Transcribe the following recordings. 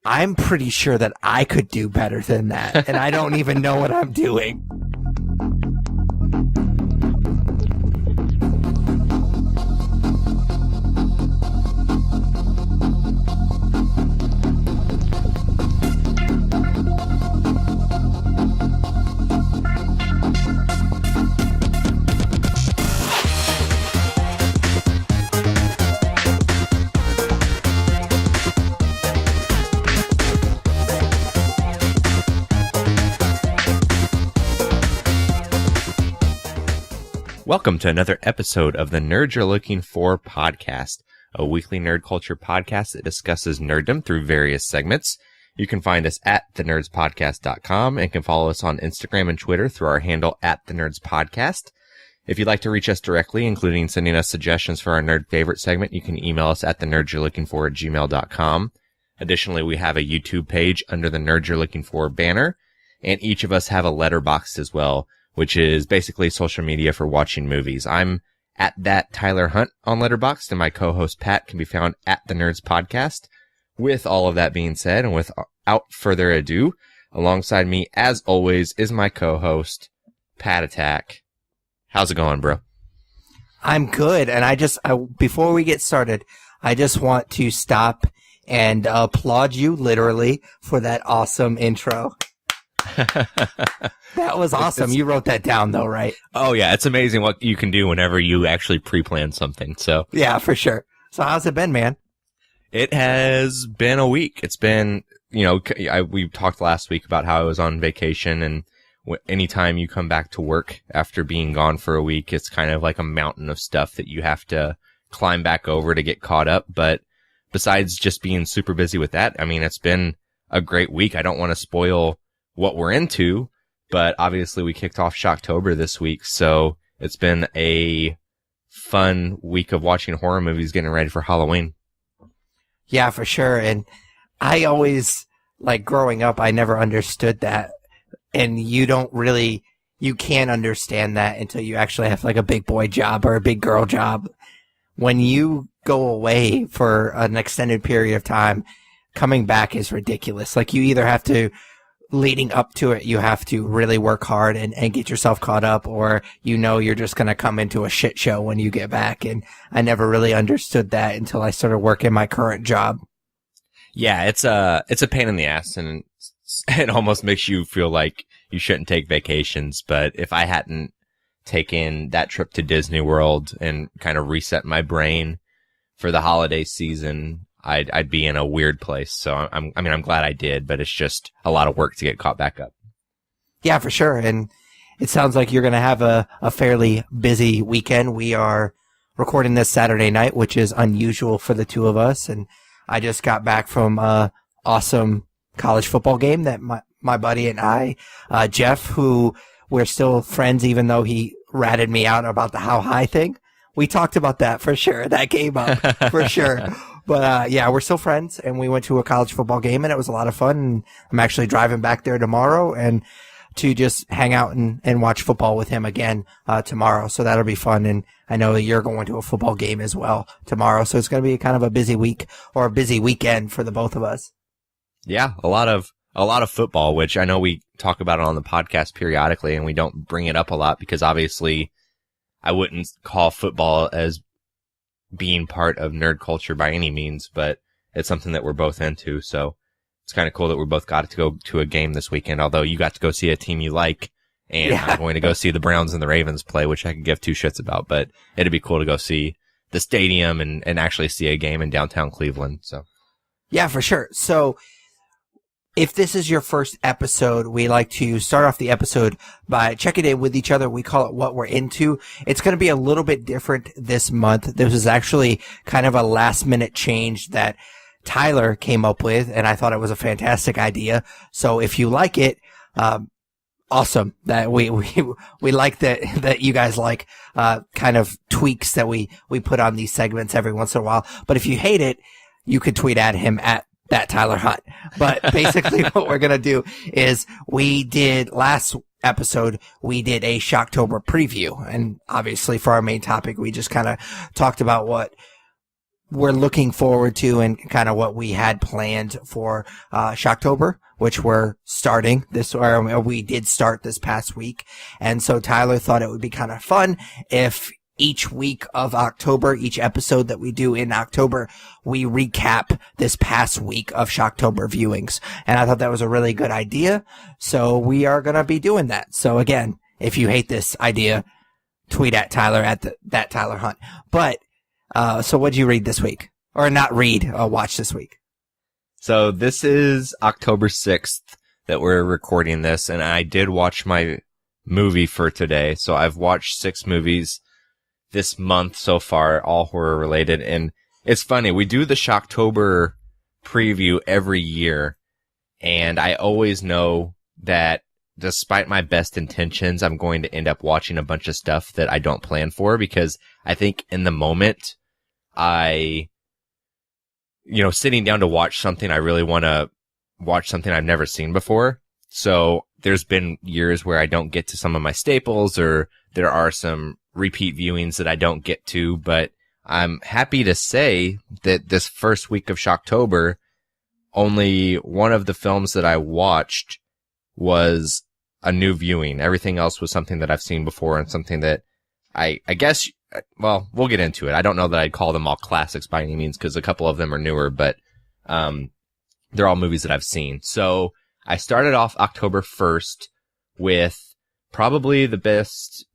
I'm pretty sure that I could do better than that, and I don't even know what I'm doing. Welcome to another episode of the Nerds You're Looking For podcast, a weekly nerd culture podcast that discusses nerddom through various segments. You can find us at thenerdspodcast.com and can follow us on Instagram and Twitter through our handle at thenerdspodcast. If you'd like to reach us directly, including sending us suggestions for our nerd favorite segment, you can email us at thenerdsyou'relooking4@gmail.com. Additionally, we have a YouTube page under the Nerds You're Looking For banner, and each of us have a Letterboxd as well, which is basically social media for watching movies. I'm at that Tyler Hunt on Letterboxd, and my co-host Pat can be found at the Nerds Podcast. With all of that being said, and without further ado, alongside me, as always, is my co-host, Pat Attack. How's it going, bro? I'm good, and before we get started, I just want to stop and applaud you, literally, for that awesome intro. That was awesome. You wrote that down, though, right? Oh, yeah. It's amazing what you can do whenever you actually pre-plan something. So yeah, for sure. So how's it been, man? It has been a week. It's been, we talked last week about how I was on vacation, and anytime you come back to work after being gone for a week, it's kind of like a mountain of stuff that you have to climb back over to get caught up. But besides just being super busy with that, I mean, it's been a great week. I don't want to spoil what we're into, but obviously we kicked off Shocktober this week, so it's been a fun week of watching horror movies, getting ready for Halloween. Yeah, for sure. And I always, growing up, I never understood that. And you can't understand that until you actually have a big boy job or a big girl job. When you go away for an extended period of time, coming back is ridiculous. You either have to, leading up to it, you have to really work hard and get yourself caught up, or you're just going to come into a shit show when you get back. And I never really understood that until I started working my current job. Yeah, it's a pain in the ass, and it almost makes you feel like you shouldn't take vacations. But if I hadn't taken that trip to Disney World and kind of reset my brain for the holiday season, I'd be in a weird place. So I'm glad I did, but it's just a lot of work to get caught back up. Yeah, for sure. And it sounds like you're going to have a fairly busy weekend. We are recording this Saturday night, which is unusual for the two of us. And I just got back from a awesome college football game that my buddy and I, Jeff, who we're still friends, even though he ratted me out about the how high thing. We talked about that for sure. That came up for sure. But, yeah, we're still friends, and we went to a college football game, and it was a lot of fun. And I'm actually driving back there tomorrow and to just hang out and watch football with him again, tomorrow. So that'll be fun. And I know that you're going to a football game as well tomorrow. So it's going to be kind of a busy week or a busy weekend for the both of us. Yeah, a lot of football, which I know we talk about it on the podcast periodically, and we don't bring it up a lot because obviously I wouldn't call football as being part of nerd culture by any means, but it's something that we're both into. So it's kind of cool that we both got to go to a game this weekend, although you got to go see a team you like, and I'm going to go see the Browns and the Ravens play, which I could give two shits about, but it'd be cool to go see the stadium and actually see a game in downtown Cleveland. So yeah, for sure. So if this is your first episode, we like to start off the episode by checking in with each other. We call it What We're Into. It's going to be a little bit different this month. This is actually kind of a last minute change that Tyler came up with, and I thought it was a fantastic idea. So if you like it, awesome. That we like that you guys like, kind of tweaks that we put on these segments every once in a while. But if you hate it, you could tweet at him at that Tyler Hunt. But basically what we're going to do is last episode, we did a Shocktober preview. And obviously for our main topic, we just kind of talked about what we're looking forward to and kind of what we had planned for Shocktober, which we're starting this, or we did start this past week. And so Tyler thought it would be kind of fun if each week of October, each episode that we do in October, we recap this past week of Shocktober viewings. And I thought that was a really good idea. So we are going to be doing that. So again, if you hate this idea, tweet at Tyler at that Tyler Hunt. But so what'd you read this week? Or not read, watch this week? So this is October 6th that we're recording this, and I did watch my movie for today. So I've watched 6 movies this month so far, all horror related. And it's funny, we do the Shocktober preview every year, and I always know that despite my best intentions, I'm going to end up watching a bunch of stuff that I don't plan for, because I think in the moment, sitting down to watch something, I really want to watch something I've never seen before. So there's been years where I don't get to some of my staples, or there are some repeat viewings that I don't get to, but I'm happy to say that this first week of Shocktober, only one of the films that I watched was a new viewing. Everything else was something that I've seen before, and something that I guess, well, we'll get into it. I don't know that I'd call them all classics by any means, because a couple of them are newer, but they're all movies that I've seen. So I started off October 1st with probably the best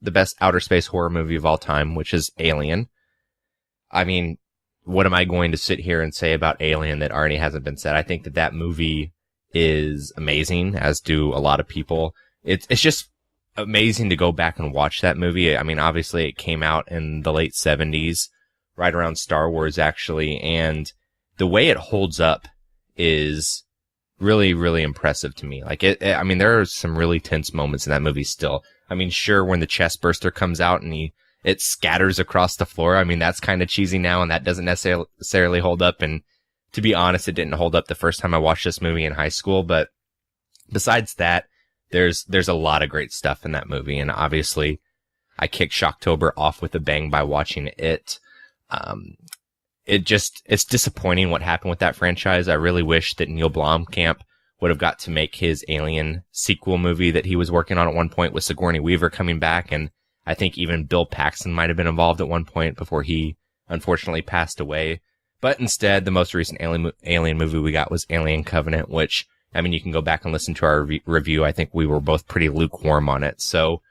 outer space horror movie of all time, which is Alien. I mean, what am I going to sit here and say about Alien that already hasn't been said? I think that movie is amazing, as do a lot of people. It's just amazing to go back and watch that movie. I mean, obviously it came out in the late 70s, right around Star Wars actually, and the way it holds up is really, really impressive to me. Like I mean, there are some really tense moments in that movie still. I mean, sure, when the chest burster comes out and it scatters across the floor, I mean, that's kind of cheesy now, and that doesn't necessarily hold up. And to be honest, it didn't hold up the first time I watched this movie in high school. But besides that, there's a lot of great stuff in that movie. And obviously, I kicked Shocktober off with a bang by watching it. It's disappointing what happened with that franchise. I really wish that Neil Blomkamp would have got to make his Alien sequel movie that he was working on at one point, with Sigourney Weaver coming back. And I think even Bill Paxton might have been involved at one point before he unfortunately passed away. But instead, the most recent Alien movie we got was Alien Covenant, which, I mean, you can go back and listen to our review. I think we were both pretty lukewarm on it. So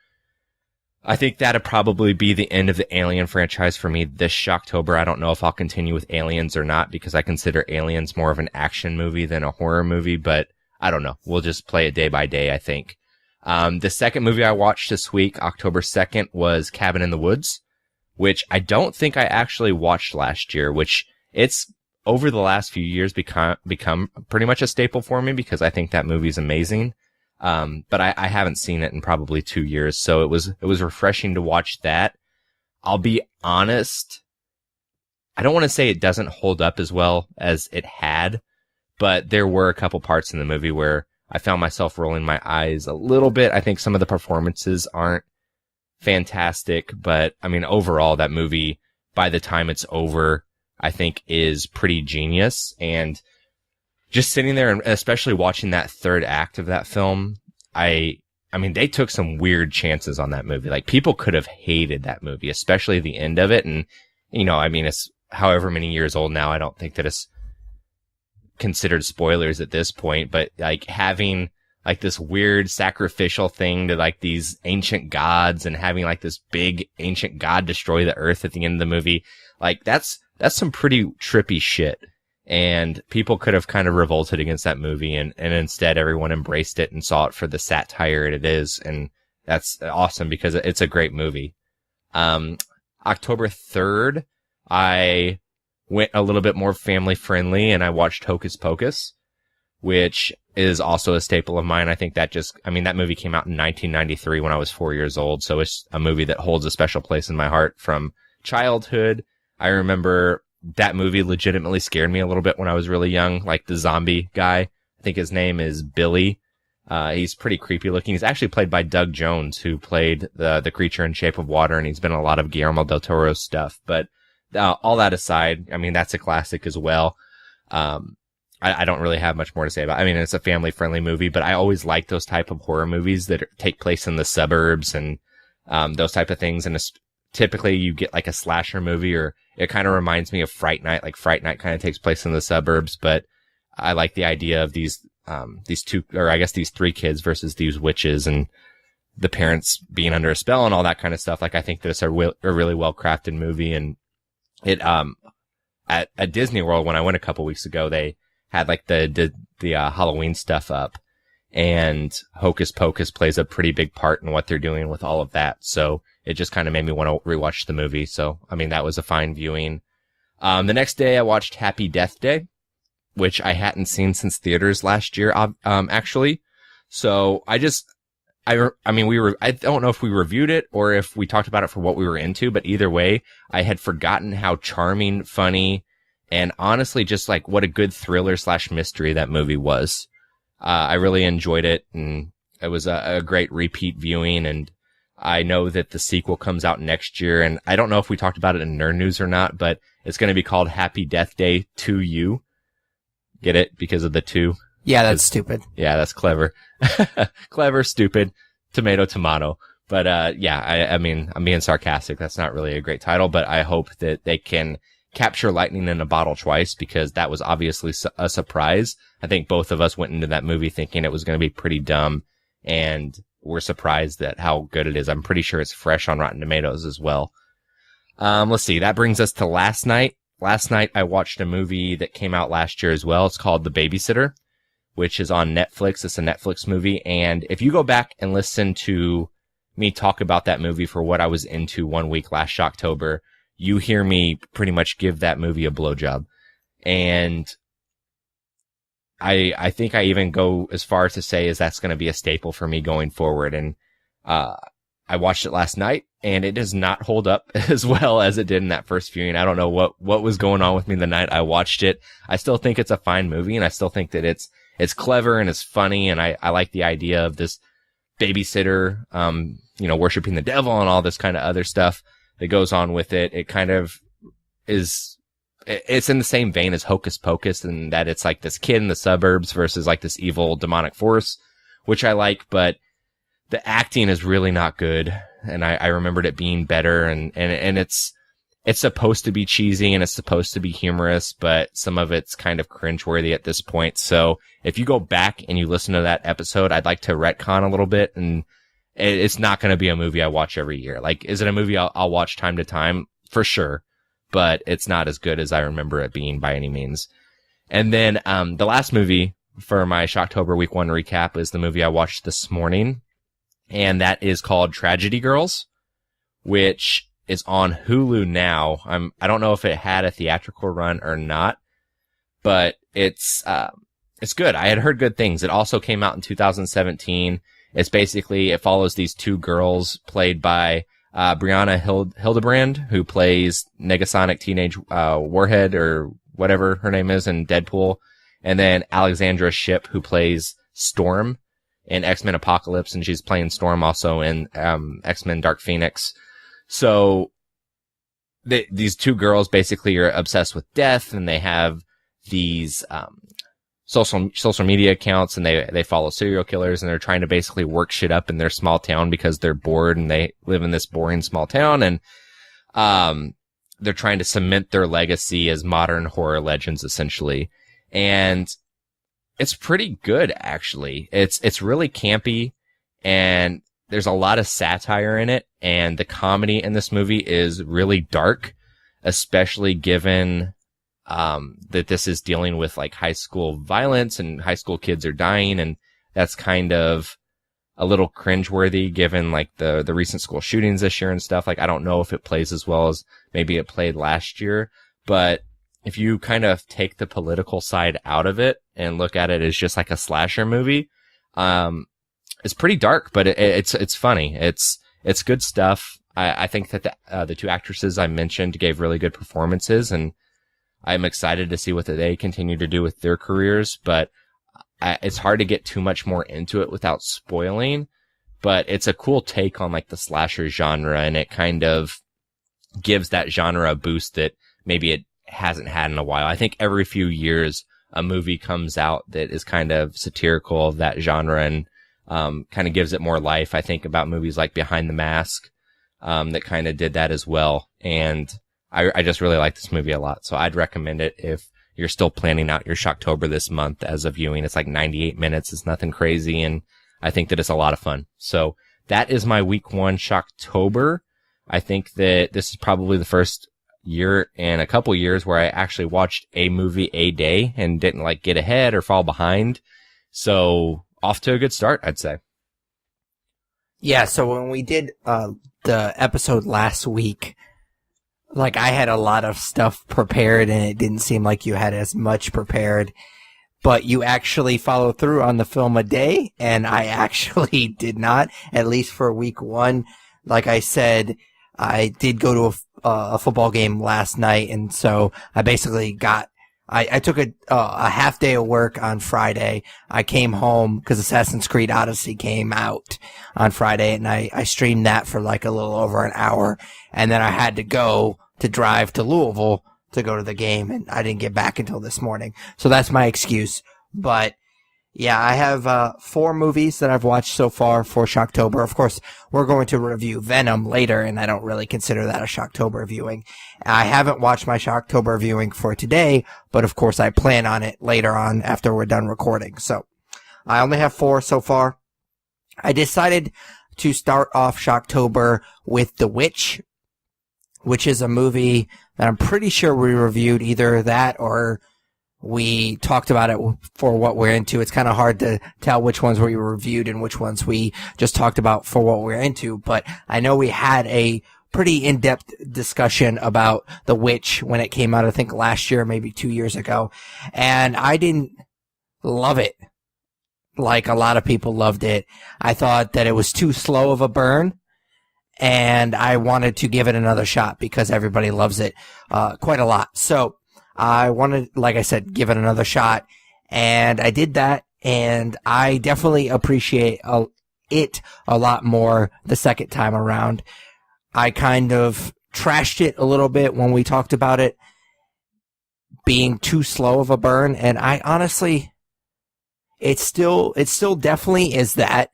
I think that'd probably be the end of the Alien franchise for me this Shocktober. I don't know if I'll continue with Aliens or not, because I consider Aliens more of an action movie than a horror movie, but I don't know. We'll just play it day by day, I think. The second movie I watched this week, October 2nd, was Cabin in the Woods, which I don't think I actually watched last year, which it's over the last few years become pretty much a staple for me, because I think that movie's amazing. But I haven't seen it in probably 2 years, so it was refreshing to watch that. I'll be honest, I don't want to say it doesn't hold up as well as it had, but there were a couple parts in the movie where I found myself rolling my eyes a little bit. I think some of the performances aren't fantastic, but I mean, overall, that movie, by the time it's over, I think is pretty genius. And just sitting there, and especially watching that third act of that film, I mean, they took some weird chances on that movie. Like, people could have hated that movie, especially the end of it. And, I mean, it's however many years old now. I don't think that it's considered spoilers at this point, but like having like this weird sacrificial thing to like these ancient gods, and having like this big ancient god destroy the earth at the end of the movie, like that's some pretty trippy shit. And people could have kind of revolted against that movie, and instead everyone embraced it and saw it for the satire it is. And that's awesome, because it's a great movie. October 3rd, I went a little bit more family friendly, and I watched Hocus Pocus, which is also a staple of mine. I think that movie came out in 1993 when I was 4 years old. So it's a movie that holds a special place in my heart from childhood. I remember that movie legitimately scared me a little bit when I was really young. Like the zombie guy, I think his name is Billy. He's pretty creepy looking. He's actually played by Doug Jones, who played the creature in Shape of Water, and he's been in a lot of Guillermo del Toro's stuff. But all that aside, I mean, that's a classic as well. I don't really have much more to say about it. I mean, it's a family-friendly movie, but I always like those type of horror movies that take place in the suburbs and those type of things. And typically you get like a slasher movie, or it kind of reminds me of Fright Night. Like Fright Night kind of takes place in the suburbs, but I like the idea of these three kids versus these witches and the parents being under a spell and all that kind of stuff. Like, I think that it's a really well-crafted movie. And it, at Disney World, when I went a couple weeks ago, they had like the Halloween stuff up, and Hocus Pocus plays a pretty big part in what they're doing with all of that. So it just kind of made me want to rewatch the movie. So, I mean, that was a fine viewing. The next day I watched Happy Death Day, which I hadn't seen since theaters last year, actually. So I don't know if we reviewed it or if we talked about it for what we were into, but either way, I had forgotten how charming, funny, and honestly just like what a good thriller / mystery that movie was. I really enjoyed it, and it was a great repeat viewing, and I know that the sequel comes out next year, and I don't know if we talked about it in Nerd News or not, but it's going to be called Happy Death Day 2U. Get it? Because of the 2? Yeah, that's stupid. Yeah, that's clever. Clever, stupid, tomato. But, I mean, I'm being sarcastic. That's not really a great title, but I hope that they can capture lightning in a bottle twice, because that was obviously a surprise. I think both of us went into that movie thinking it was going to be pretty dumb, and we're surprised at how good it is. I'm pretty sure it's fresh on Rotten Tomatoes as well. Let's see. That brings us to last night. Last night I watched a movie that came out last year as well. It's called The Babysitter, which is on Netflix. It's a Netflix movie. And if you go back and listen to me talk about that movie for what I was into one week last Shocktober, you hear me pretty much give that movie a blowjob. And I think I even go as far as to say is that's going to be a staple for me going forward. And I watched it last night, and it does not hold up as well as it did in that first viewing. I don't know what was going on with me the night I watched it. I still think it's a fine movie, and I still think that it's clever and it's funny, and I like the idea of this babysitter, worshiping the devil and all this kind of other stuff that goes on with it. It kind of it's in the same vein as Hocus Pocus, in that it's like this kid in the suburbs versus like this evil demonic force, which I like, but the acting is really not good. And I remembered it being better, and it's supposed to be cheesy and it's supposed to be humorous, but some of it's kind of cringeworthy at this point. So if you go back and you listen to that episode, I'd like to retcon a little bit, and it's not going to be a movie I watch every year. Like, is it a movie I'll watch time to time? For sure. But it's not as good as I remember it being by any means. And then, the last movie for my Shocktober week 1 recap is the movie I watched this morning. And that is called Tragedy Girls, which is on Hulu now. I don't know if it had a theatrical run or not, but it's good. I had heard good things. It also came out in 2017. It follows these two girls played by Brianna Hildebrand, who plays Negasonic Teenage Warhead, or whatever her name is, in Deadpool, and then Alexandra Shipp, who plays Storm in X-Men Apocalypse, and she's playing Storm also in X-Men Dark Phoenix. So these two girls basically are obsessed with death, and they have these social media accounts, and they follow serial killers, and they're trying to basically work shit up in their small town because they're bored and they live in this boring small town, and they're trying to cement their legacy as modern horror legends, essentially. And it's pretty good, actually. It's really campy, and there's a lot of satire in it, and the comedy in this movie is really dark, especially given that this is dealing with like high school violence and high school kids are dying, and that's kind of a little cringeworthy given like the recent school shootings this year and stuff. Like, I don't know if it plays as well as maybe it played last year, but if you kind of take the political side out of it and look at it as just like a slasher movie, it's pretty dark, but it's funny. It's good stuff. I think that the two actresses I mentioned gave really good performances, and I'm excited to see what they continue to do with their careers, but it's hard to get too much more into it without spoiling. But it's a cool take on like the slasher genre, and it kind of gives that genre a boost that maybe it hasn't had in a while. I think every few years a movie comes out that is kind of satirical of that genre and kind of gives it more life. I think about movies like Behind the Mask that kind of did that as well. And I just really like this movie a lot. So I'd recommend it if you're still planning out your Shocktober this month as a viewing. It's like 98 minutes. It's nothing crazy. And I think that it's a lot of fun. So that is my week 1 Shocktober. I think that this is probably the first year in a couple years where I actually watched a movie a day and didn't like get ahead or fall behind. So off to a good start, I'd say. Yeah, so when we did the episode last week, like I had a lot of stuff prepared and it didn't seem like you had as much prepared, but you actually followed through on the film a day, and I actually did not, at least for week 1. Like I said, I did go to a football game last night, and so I basically I took a half day of work on Friday. I came home because Assassin's Creed Odyssey came out on Friday, and I streamed that for like a little over an hour, and then I had to drive to Louisville to go to the game, and I didn't get back until this morning. So that's my excuse. But yeah, I have 4 movies that I've watched so far for Shocktober. Of course, we're going to review Venom later, and I don't really consider that a Shocktober viewing. I haven't watched my Shocktober viewing for today, but of course I plan on it later on after we're done recording. So I only have 4 so far. I decided to start off Shocktober with The Witch, which is a movie that I'm pretty sure we reviewed, either that or we talked about it for what we're into. It's kind of hard to tell which ones we reviewed and which ones we just talked about for what we're into, but I know we had a pretty in-depth discussion about The Witch when it came out, I think last year, maybe 2 years ago, and I didn't love it like a lot of people loved it. I thought that it was too slow of a burn, and I wanted to give it another shot because everybody loves it quite a lot. So I wanted, like I said, give it another shot, and I did that, and I definitely appreciate it a lot more the second time around. I kind of trashed it a little bit when we talked about it being too slow of a burn, and I honestly, it still definitely is that,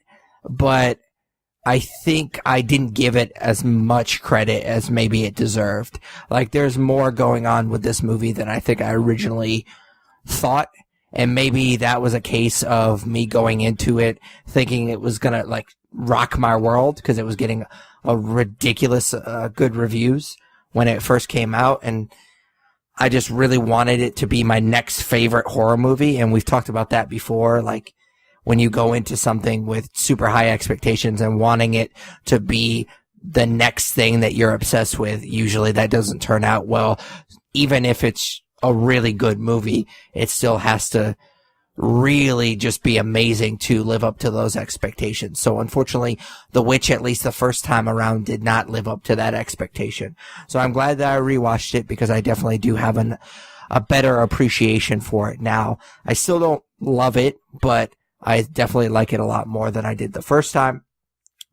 but I think I didn't give it as much credit as maybe it deserved. Like, there's more going on with this movie than I think I originally thought, and maybe that was a case of me going into it thinking it was gonna, like, rock my world because it was getting a ridiculous good reviews when it first came out, and I just really wanted it to be my next favorite horror movie, and we've talked about that before, like, when you go into something with super high expectations and wanting it to be the next thing that you're obsessed with, usually that doesn't turn out well. Even if it's a really good movie, it still has to really just be amazing to live up to those expectations. So unfortunately, The Witch, at least the first time around, did not live up to that expectation. So I'm glad that I rewatched it because I definitely do have a better appreciation for it now. I still don't love it, but I definitely like it a lot more than I did the first time.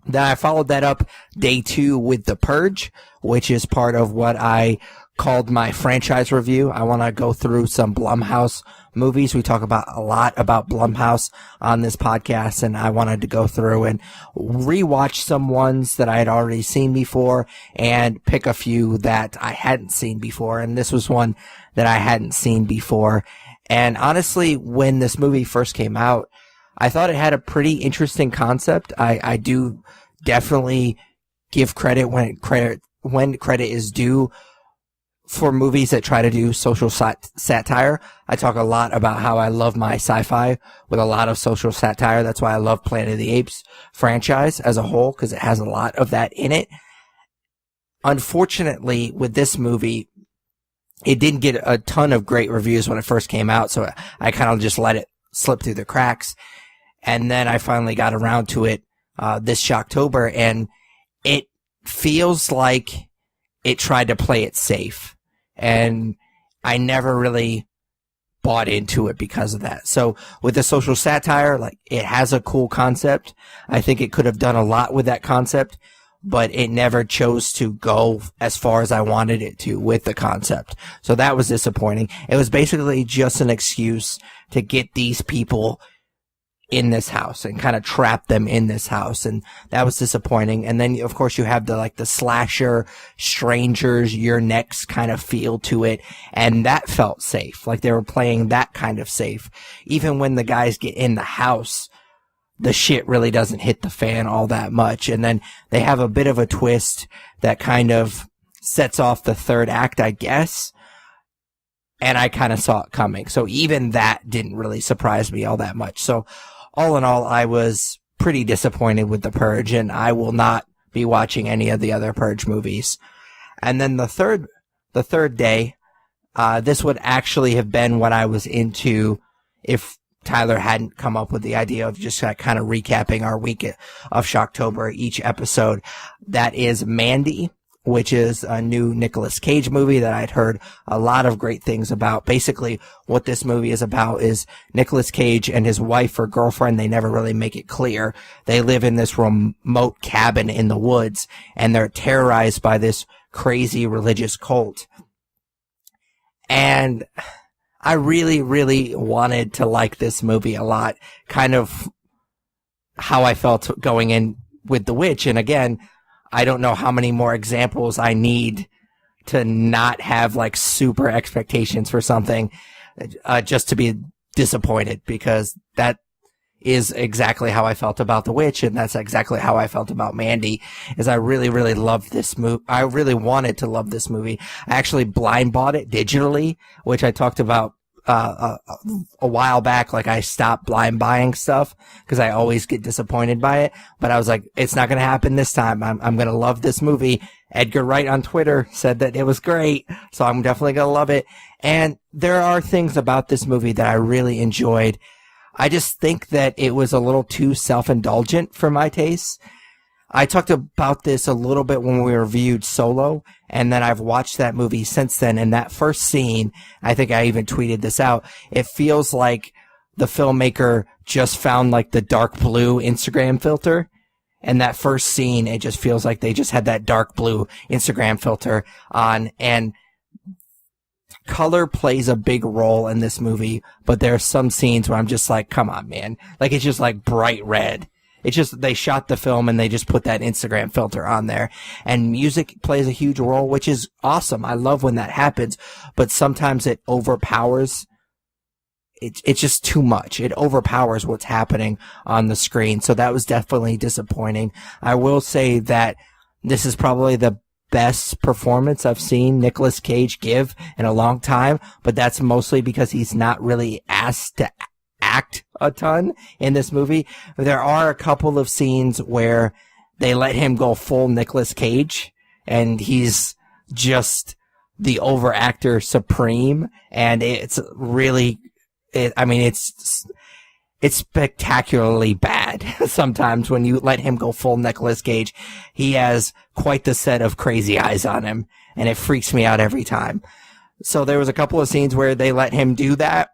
Then I followed that up day 2 with The Purge, which is part of what I called my franchise review. I want to go through some Blumhouse movies. We talk about a lot about Blumhouse on this podcast, and I wanted to go through and rewatch some ones that I had already seen before and pick a few that I hadn't seen before. And this was one that I hadn't seen before. And honestly, when this movie first came out, I thought it had a pretty interesting concept. I do definitely give credit when credit is due for movies that try to do social satire. I talk a lot about how I love my sci-fi with a lot of social satire. That's why I love Planet of the Apes franchise as a whole, because it has a lot of that in it. Unfortunately, with this movie, it didn't get a ton of great reviews when it first came out, so I kind of just let it slip through the cracks. And then I finally got around to it this Shocktober, and it feels like it tried to play it safe. And I never really bought into it because of that. So with the social satire, like, it has a cool concept. I think it could have done a lot with that concept, but it never chose to go as far as I wanted it to with the concept. So that was disappointing. It was basically just an excuse to get these people in this house and kind of trap them in this house. And that was disappointing. And then, of course, you have the slasher, strangers, you're next kind of feel to it. And that felt safe. Like they were playing that kind of safe. Even when the guys get in the house, the shit really doesn't hit the fan all that much. And then they have a bit of a twist that kind of sets off the third act, I guess. And I kind of saw it coming. So even that didn't really surprise me all that much. So all in all, I was pretty disappointed with The Purge, and I will not be watching any of the other Purge movies. And then the third day, this would actually have been what I was into if Tyler hadn't come up with the idea of just kind of recapping our week of Shocktober, each episode. That is Mandy, which is a new Nicolas Cage movie that I'd heard a lot of great things about. Basically, what this movie is about is Nicolas Cage and his wife or girlfriend, they never really make it clear. They live in this remote cabin in the woods, and they're terrorized by this crazy religious cult. And I really, really wanted to like this movie a lot, kind of how I felt going in with The Witch. And again, I don't know how many more examples I need to not have like super expectations for something just to be disappointed, because that is exactly how I felt about The Witch, and that's exactly how I felt about Mandy. Is I really, really loved this movie. I really wanted to love this movie. I actually blind bought it digitally, which I talked about a while back. Like, I stopped blind buying stuff because I always get disappointed by it. But I was like, it's not going to happen this time. I'm going to love this movie. Edgar Wright on Twitter said that it was great, so I'm definitely going to love it. And there are things about this movie that I really enjoyed. I just think that it was a little too self-indulgent for my taste. I talked about this a little bit when we reviewed Solo, and then I've watched that movie since then. And that first scene, I think I even tweeted this out, it feels like the filmmaker just found like the dark blue Instagram filter. And that first scene, it just feels like they just had that dark blue Instagram filter on. And color plays a big role in this movie, but there are some scenes where I'm just like, come on, man. Like, it's just like bright red. It's just, they shot the film and they just put that Instagram filter on there. And music plays a huge role, which is awesome. I love when that happens, but sometimes it overpowers. It's just too much. It overpowers what's happening on the screen. So that was definitely disappointing. I will say that this is probably the best performance I've seen Nicolas Cage give in a long time, but that's mostly because he's not really asked to act a ton in this movie. There are a couple of scenes where they let him go full Nicolas Cage, and he's just the overactor supreme, and it's really, it's spectacularly bad sometimes when you let him go full Nicolas Cage. He has quite the set of crazy eyes on him, and it freaks me out every time. So there was a couple of scenes where they let him do that,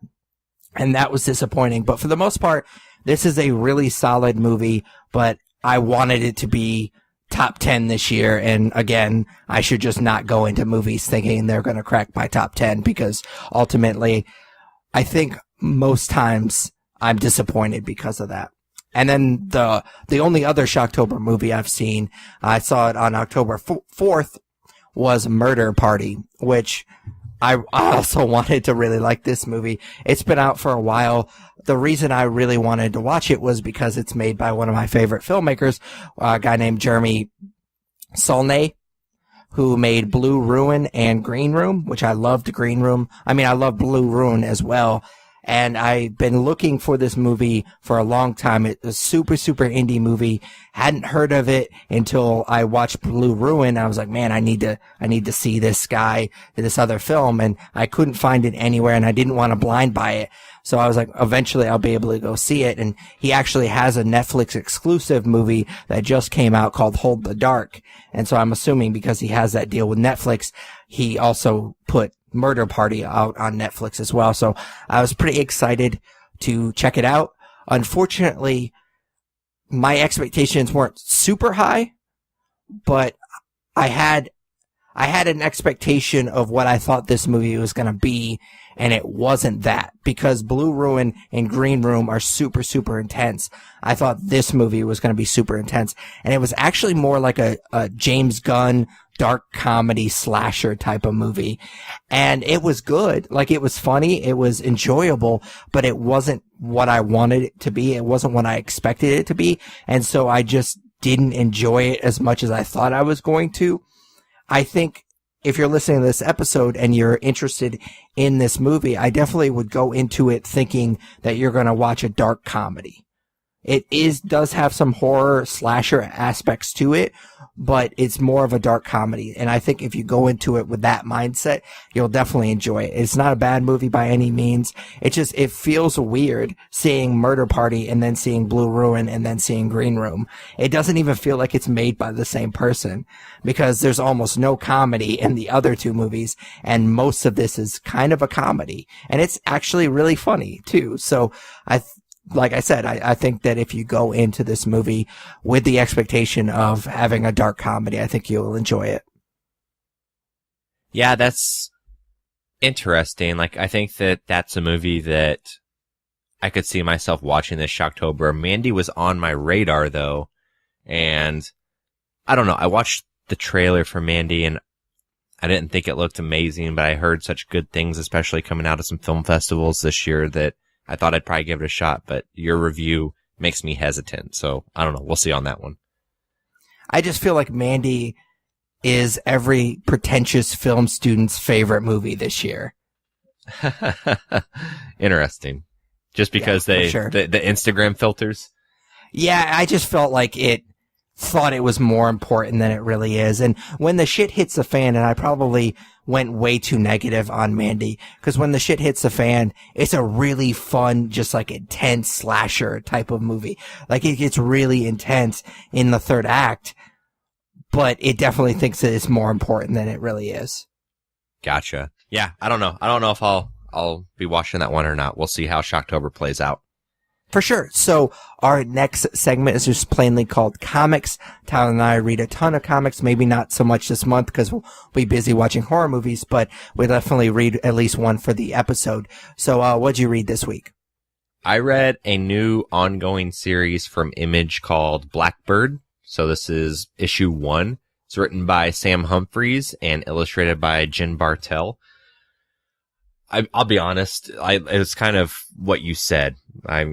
and that was disappointing. But for the most part, this is a really solid movie, but I wanted it to be top 10 this year. And again, I should just not go into movies thinking they're going to crack my top 10, because ultimately, I think most times I'm disappointed because of that. And then the only other Shocktober movie I've seen, I saw it on October 4th, was Murder Party, which I also wanted to really like this movie. It's been out for a while. The reason I really wanted to watch it was because it's made by one of my favorite filmmakers, a guy named Jeremy Saulnier, who made Blue Ruin and Green Room, which I loved Green Room. I love Blue Ruin as well. And I've been looking for this movie for a long time. It's a super, super indie movie. Hadn't heard of it until I watched Blue Ruin. I was like, man, I need to see this guy, this other film. And I couldn't find it anywhere, and I didn't want to blind buy it. So I was like, eventually I'll be able to go see it. And he actually has a Netflix exclusive movie that just came out called Hold the Dark. And so I'm assuming because he has that deal with Netflix, he also put Murder Party out on Netflix as well. So I was pretty excited to check it out. Unfortunately, my expectations weren't super high, but I had an expectation of what I thought this movie was going to be, and it wasn't that, because Blue Ruin and Green Room are super, super intense. I thought this movie was going to be super intense, and it was actually more like a James Gunn dark comedy slasher type of movie. And it was good. Like, it was funny. It was enjoyable, but it wasn't what I wanted it to be. It wasn't what I expected it to be. And so I just didn't enjoy it as much as I thought I was going to. I think if you're listening to this episode and you're interested in this movie, I definitely would go into it thinking that you're going to watch a dark comedy. It does have some horror slasher aspects to it, but it's more of a dark comedy. And I think if you go into it with that mindset, you'll definitely enjoy it. It's not a bad movie by any means. It feels weird seeing Murder Party and then seeing Blue Ruin and then seeing Green Room. It doesn't even feel like it's made by the same person, because there's almost no comedy in the other two movies, and most of this is kind of a comedy. And it's actually really funny too. So like I said, I think that if you go into this movie with the expectation of having a dark comedy, I think you'll enjoy it. Yeah, that's interesting. Like, I think that that's a movie that I could see myself watching this Shocktober. Mandy was on my radar, though, and I don't know. I watched the trailer for Mandy, and I didn't think it looked amazing, but I heard such good things, especially coming out of some film festivals this year, that I thought I'd probably give it a shot, but your review makes me hesitant. So I don't know. We'll see on that one. I just feel like Mandy is every pretentious film student's favorite movie this year. Interesting. Just because the Instagram filters. Yeah, I just felt like it thought it was more important than it really is. And when the shit hits the fan, and I probably went way too negative on Mandy, because when the shit hits the fan, it's a really fun, just like intense slasher type of movie. Like, it gets really intense in the third act, but it definitely thinks that it's more important than it really is. Gotcha. Yeah, I don't know. I don't know if I'll be watching that one or not. We'll see how Shocktober plays out. For sure. So our next segment is just plainly called Comics. Tyler and I read a ton of comics, maybe not so much this month because we'll be busy watching horror movies, but we definitely read at least one for the episode. So what'd you read this week? I read a new ongoing series from Image called Blackbird. So this is issue 1. It's written by Sam Humphries and illustrated by Jen Bartel. I'll be honest, it was kind of what you said. I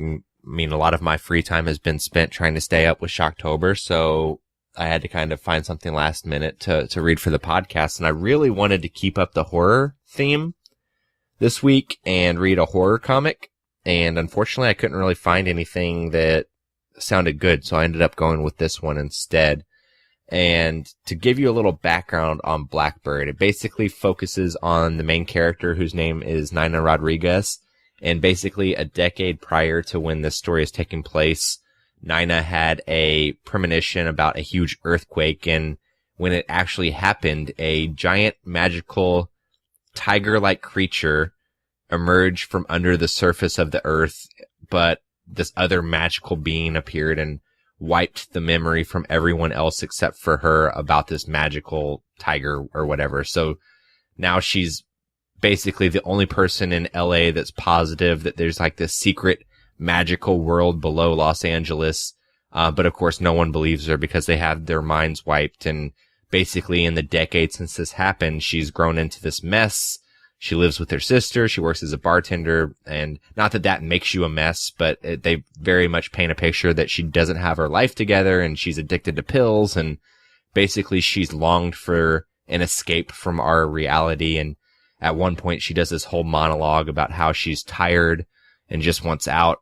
mean, a lot of my free time has been spent trying to stay up with Shocktober, so I had to kind of find something last minute to read for the podcast, and I really wanted to keep up the horror theme this week and read a horror comic, and unfortunately I couldn't really find anything that sounded good, so I ended up going with this one instead. And to give you a little background on Blackbird, it basically focuses on the main character, whose name is Nina Rodriguez. And basically a decade prior to when this story is taking place, Nina had a premonition about a huge earthquake. And when it actually happened, a giant magical tiger-like creature emerged from under the surface of the earth. But this other magical being appeared and wiped the memory from everyone else except for her about this magical tiger or whatever. So now she's basically the only person in LA that's positive that there's like this secret magical world below Los Angeles. But of course no one believes her because they have their minds wiped. And basically in the decade since this happened, she's grown into this mess. She lives with her sister. She works as a bartender, and not that that makes you a mess, but they very much paint a picture that she doesn't have her life together and she's addicted to pills. And basically she's longed for an escape from our reality. And at one point she does this whole monologue about how she's tired and just wants out.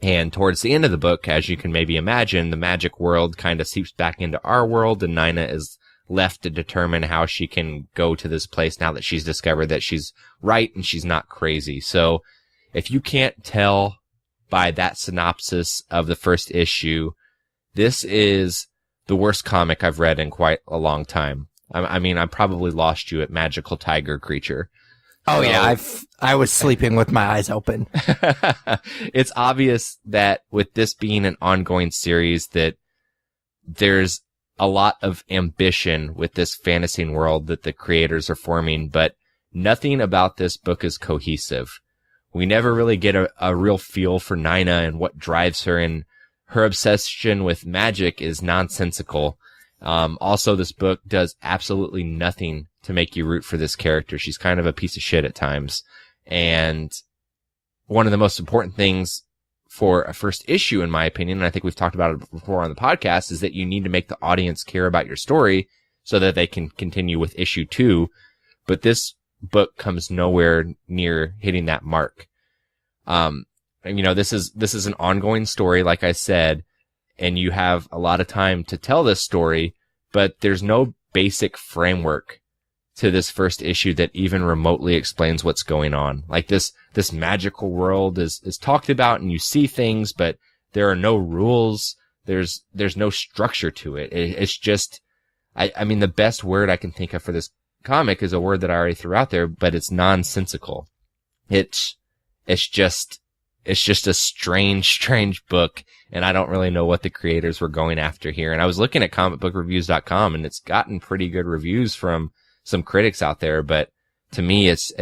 And towards the end of the book, as you can maybe imagine, the magic world kind of seeps back into our world, and Nina is left to determine how she can go to this place now that she's discovered that she's right and she's not crazy. So if you can't tell by that synopsis of the first issue, this is the worst comic I've read in quite a long time. I mean, I probably lost you at magical tiger creature. Oh yeah, I was sleeping with my eyes open. It's obvious that with this being an ongoing series that there's a lot of ambition with this fantasy world that the creators are forming, but nothing about this book is cohesive. We never really get a real feel for Nina and what drives her, and her obsession with magic is nonsensical. Also, this book does absolutely nothing to make you root for this character. She's kind of a piece of shit at times. And one of the most important things for a first issue, in my opinion, and I think we've talked about it before on the podcast, is that you need to make the audience care about your story so that they can continue with issue 2. But this book comes nowhere near hitting that mark. This is an ongoing story, like I said, and you have a lot of time to tell this story, but there's no basic framework to this first issue that even remotely explains what's going on. Like this magical world is talked about and you see things, but there are no rules. There's no structure to it. It's just, I mean, the best word I can think of for this comic is a word that I already threw out there, but it's nonsensical. It's just a strange book, and I don't really know what the creators were going after here. And I was looking at comicbookreviews.com, and it's gotten pretty good reviews from some critics out there, but to me, it's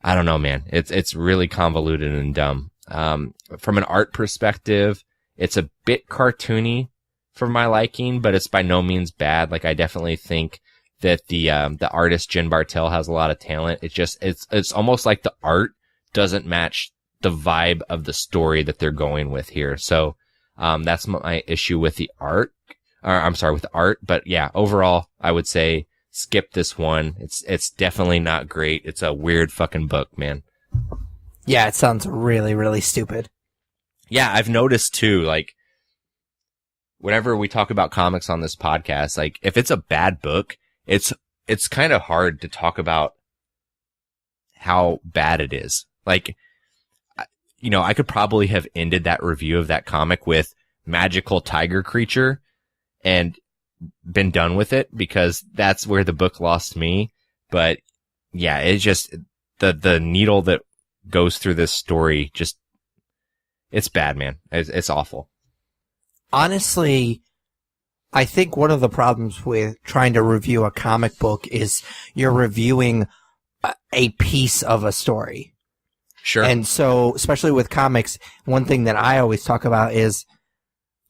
I don't know, man. It's really convoluted and dumb. From an art perspective, it's a bit cartoony for my liking, but it's by no means bad. Like, I definitely think that the artist Jen Bartel has a lot of talent. It's almost like the art doesn't match the vibe of the story that they're going with here. So, that's my issue with the art, with the art. But yeah, overall, I would say skip this one. It's definitely not great. It's a weird fucking book, man. Yeah, it sounds really, really stupid. Yeah, I've noticed too, like, whenever we talk about comics on this podcast, like, if it's a bad book, it's kind of hard to talk about how bad it is. Like, I could probably have ended that review of that comic with magical tiger creature and been done with it, because that's where the book lost me. But yeah, it's just the needle that goes through this story, just, it's bad, man. It's awful. Honestly, I think one of the problems with trying to review a comic book is you're reviewing a piece of a story. Sure. And so, especially with comics, one thing that I always talk about is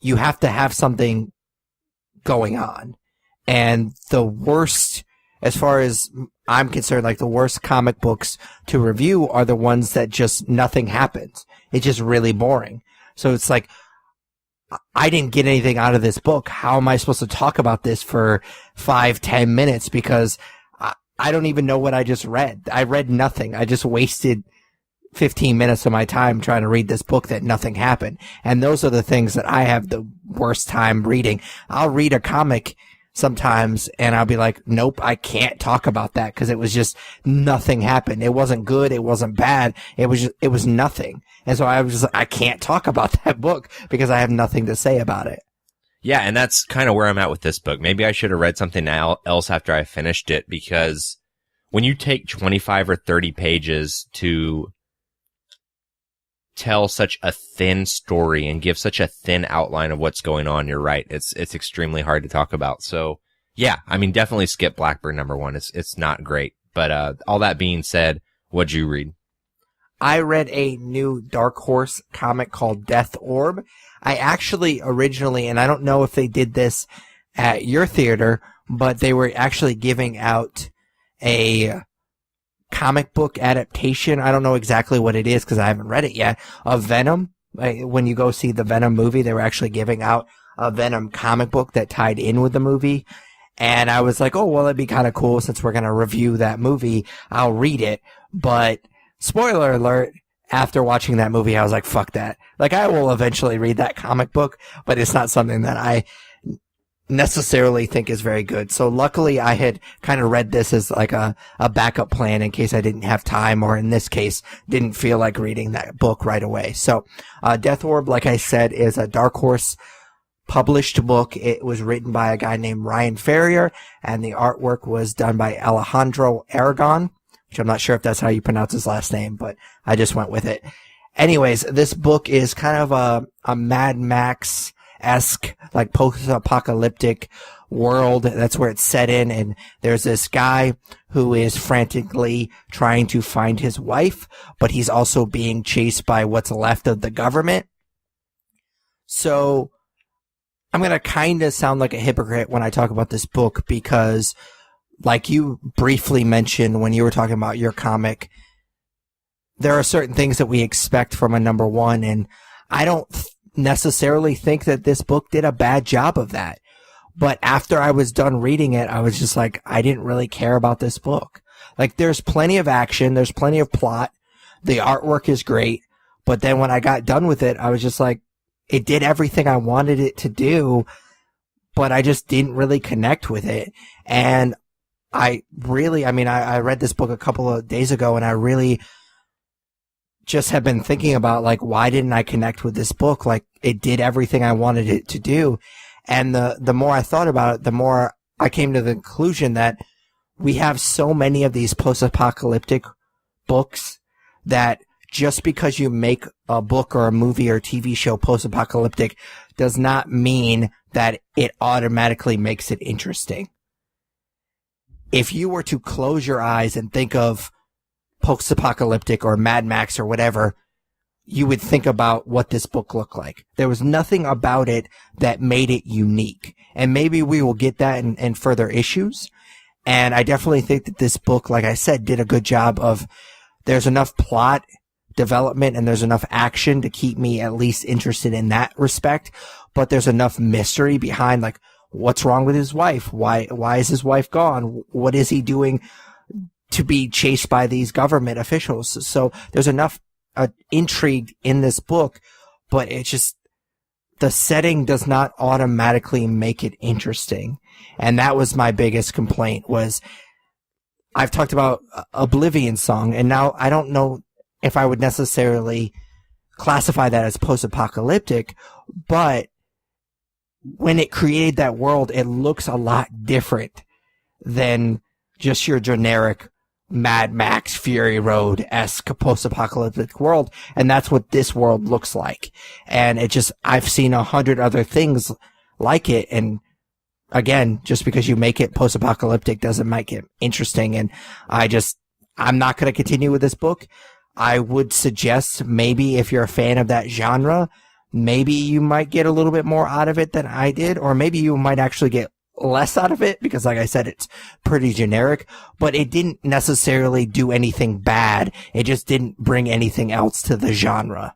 you have to have something going on. And the worst, as far as I'm concerned, like the worst comic books to review are the ones that just nothing happens. It's just really boring. So it's like, I didn't get anything out of this book. How am I supposed to talk about this for 5-10 minutes? Because I don't even know what I just read. I read nothing. I just wasted 15 minutes of my time trying to read this book that nothing happened. And those are the things that I have the worst time reading. I'll read a comic sometimes and I'll be like, nope, I can't talk about that because it was just nothing happened. It wasn't good. It wasn't bad. It was nothing. And so I was just like, I can't talk about that book because I have nothing to say about it. Yeah, and that's kind of where I'm at with this book. Maybe I should have read something else after I finished it, because when you take 25 or 30 pages to tell such a thin story and give such a thin outline of what's going on, you're right. It's extremely hard to talk about. So yeah, I mean, definitely skip Blackbird #1. It's not great. But all that being said, what'd you read? I read a new Dark Horse comic called Death Orb. I actually originally, and I don't know if they did this at your theater, but they were actually giving out a comic book adaptation. I don't know exactly what it is because I haven't read it yet, of Venom. When you go see the Venom movie, they were actually giving out a Venom comic book that tied in with the movie. And I was like, oh, well, it'd be kind of cool since we're going to review that movie. I'll read it. But spoiler alert, after watching that movie, I was like, fuck that. Like, I will eventually read that comic book, but it's not something that I necessarily think is very good. So luckily I had kind of read this as like a backup plan in case I didn't have time, or in this case, didn't feel like reading that book right away. So, Death Orb, like I said, is a Dark Horse published book. It was written by a guy named Ryan Ferrier, and the artwork was done by Alejandro Aragon, which I'm not sure if that's how you pronounce his last name, but I just went with it. Anyways, this book is kind of a Mad Max esque, like post-apocalyptic world. That's where it's set in. And there's this guy who is frantically trying to find his wife, but he's also being chased by what's left of the government. So I'm going to kind of sound like a hypocrite when I talk about this book because, like you briefly mentioned when you were talking about your comic, there are certain things that we expect from a number one, and I don't necessarily think that this book did a bad job of that. But after I was done reading it, I was just like, I didn't really care about this book. Like, there's plenty of action, there's plenty of plot, the artwork is great, but then when I got done with it, I was just like, it did everything I wanted it to do, but I just didn't really connect with it. And I read this book a couple of days ago, and I really just have been thinking about, like, why didn't I connect with this book? Like, it did everything I wanted it to do. And the more I thought about it, the more I came to the conclusion that we have so many of these post-apocalyptic books that just because you make a book or a movie or TV show post-apocalyptic does not mean that it automatically makes it interesting. If you were to close your eyes and think of post-apocalyptic or Mad Max or whatever, you would think about what this book looked like. There was nothing about it that made it unique. And maybe we will get that in further issues. And I definitely think that this book, like I said, did a good job of, there's enough plot development and there's enough action to keep me at least interested in that respect. But there's enough mystery behind, like, what's wrong with his wife? Why is his wife gone? What is he doing to be chased by these government officials? So there's enough intrigue in this book, but it's just, the setting does not automatically make it interesting. And that was my biggest complaint. Was I've talked about Oblivion Song, and now I don't know if I would necessarily classify that as post-apocalyptic, but when it created that world, it looks a lot different than just your generic Mad Max Fury Road-esque post-apocalyptic world. And that's what this world looks like. And it just, I've seen 100 other things like it. And again, just because you make it post-apocalyptic doesn't make it interesting. And I'm not going to continue with this book. I would suggest maybe if you're a fan of that genre, maybe you might get a little bit more out of it than I did, or maybe you might actually get less out of it because, like I said, it's pretty generic, but it didn't necessarily do anything bad. It just didn't bring anything else to the genre.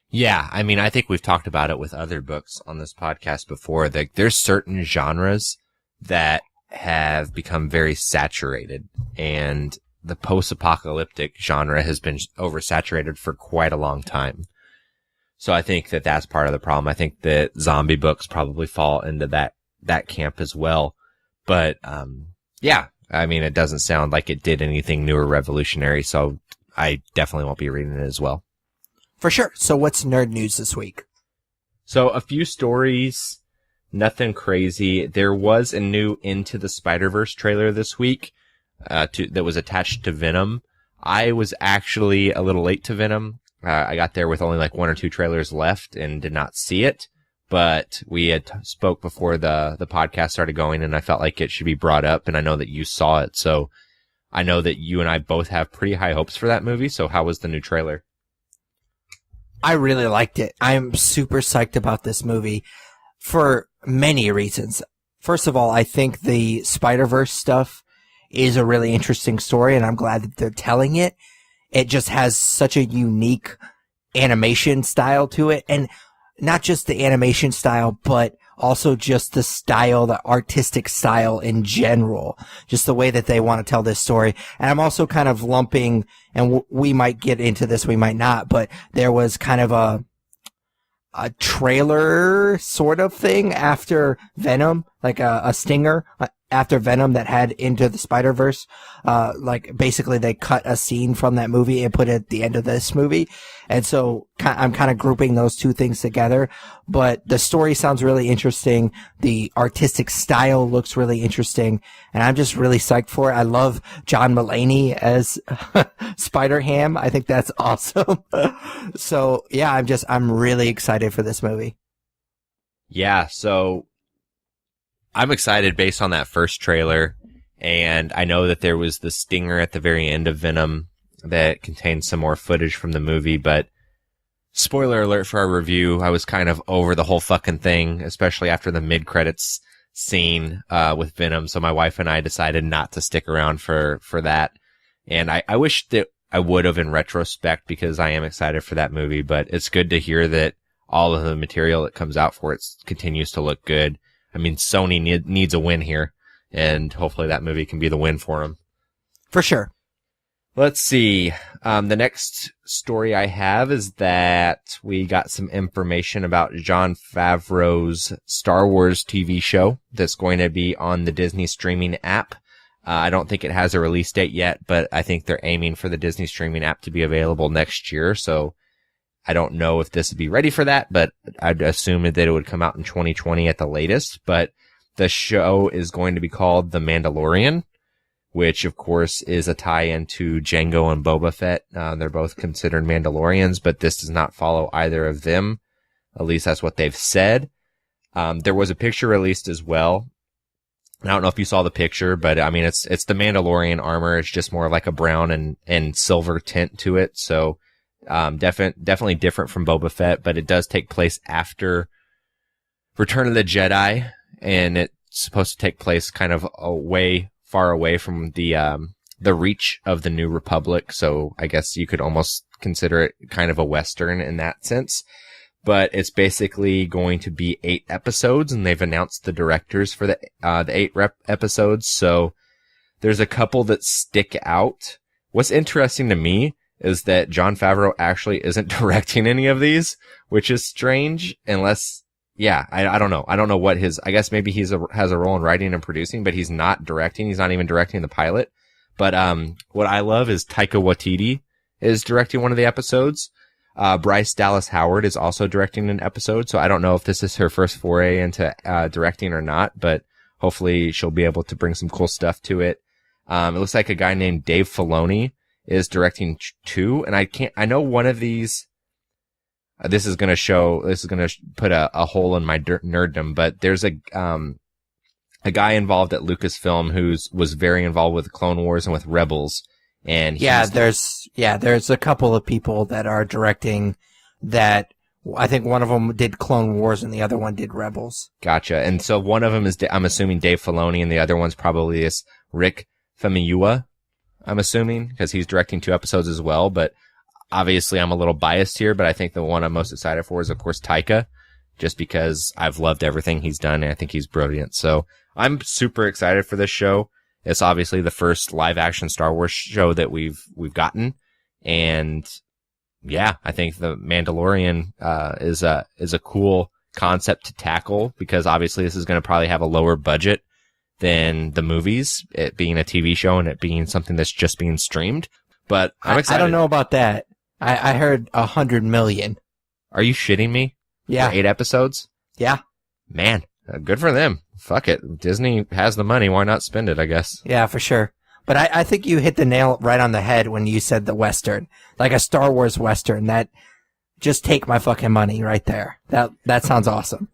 Yeah, I mean, I think we've talked about it with other books on this podcast before. That there's certain genres that have become very saturated, and the post-apocalyptic genre has been oversaturated for quite a long time. So I think that that's part of the problem. I think that zombie books probably fall into that camp as well. But, yeah, I mean, it doesn't sound like it did anything new or revolutionary, so I definitely won't be reading it as well. For sure. So what's nerd news this week? So a few stories, nothing crazy. There was a new Into the Spider-Verse trailer this week, that was attached to Venom. I was actually a little late to Venom. I got there with only like one or two trailers left and did not see it, but we had spoke before the podcast started going, and I felt like it should be brought up, and I know that you saw it, so I know that you and I both have pretty high hopes for that movie. So how was the new trailer? I really liked it. I'm super psyched about this movie for many reasons. First of all, I think the Spider-Verse stuff is a really interesting story, and I'm glad that they're telling it. It just has such a unique animation style to it. And not just the animation style, but also just the style, the artistic style in general. Just the way that they want to tell this story. And I'm also kind of lumping, and we might get into this, we might not, but there was kind of a trailer sort of thing after Venom, like a stinger after Venom that had Into the Spider-Verse. Like basically they cut a scene from that movie and put it at the end of this movie. And so I'm kind of grouping those two things together, but the story sounds really interesting. The artistic style looks really interesting, and I'm just really psyched for it. I love John Mulaney as Spider-Ham. I think that's awesome. So yeah, I'm really excited for this movie. Yeah, so I'm excited based on that first trailer, and I know that there was the stinger at the very end of Venom that contained some more footage from the movie, but spoiler alert for our review, I was kind of over the whole fucking thing, especially after the mid-credits scene with Venom, so my wife and I decided not to stick around for that, and I wish that I would have in retrospect because I am excited for that movie, but it's good to hear that all of the material that comes out for it continues to look good. I mean, Sony needs a win here, and hopefully that movie can be the win for them. For sure. Let's see. The next story I have is that we got some information about Jon Favreau's Star Wars TV show that's going to be on the Disney streaming app. I don't think it has a release date yet, but I think they're aiming for the Disney streaming app to be available next year. So I don't know if this would be ready for that, but I'd assume that it would come out in 2020 at the latest. But the show is going to be called The Mandalorian, which of course is a tie-in to Jango and Boba Fett. They're both considered Mandalorians, but this does not follow either of them. At least that's what they've said. There was a picture released as well. I don't know if you saw the picture, but I mean, it's the Mandalorian armor. It's just more like a brown and silver tint to it. So, definitely different from Boba Fett, but it does take place after Return of the Jedi, and it's supposed to take place kind of far away from the reach of the New Republic. So I guess you could almost consider it kind of a Western in that sense. But it's basically going to be 8 episodes, and they've announced the directors for the 8 episodes. So there's a couple that stick out. What's interesting to me is that Jon Favreau actually isn't directing any of these, which is strange. Unless, yeah, I don't know. I don't know what I guess maybe has a role in writing and producing, but he's not directing. He's not even directing the pilot. But what I love is Taika Waititi is directing one of the episodes. Bryce Dallas Howard is also directing an episode, so I don't know if this is her first foray into directing or not, but hopefully she'll be able to bring some cool stuff to it. It looks like a guy named Dave Filoni is directing 2, and I know one of these, this is going to put a hole in my nerddom, but there's a guy involved at Lucasfilm was very involved with Clone Wars and with Rebels. And there's a couple of people that are directing that. I think one of them did Clone Wars and the other one did Rebels. Gotcha. And so one of them is, I'm assuming, Dave Filoni, and the other one's probably this Rick Famuyiwa, I'm assuming, because he's directing 2 episodes as well. But obviously I'm a little biased here, but I think the one I'm most excited for is, of course, Taika, just because I've loved everything he's done, and I think he's brilliant. So I'm super excited for this show. It's obviously the first live action Star Wars show that we've gotten. And yeah, I think the Mandalorian, is a cool concept to tackle, because obviously this is going to probably have a lower budget than the movies, it being a TV show and it being something that's just being streamed. But I'm excited. I don't know about that. I heard 100 million. Are you shitting me? Yeah. For 8 episodes? Yeah. Man, good for them. Fuck it. Disney has the money. Why not spend it, I guess? Yeah, for sure. But I think you hit the nail right on the head when you said the Western. Like a Star Wars Western. That, just take my fucking money right there. That sounds awesome.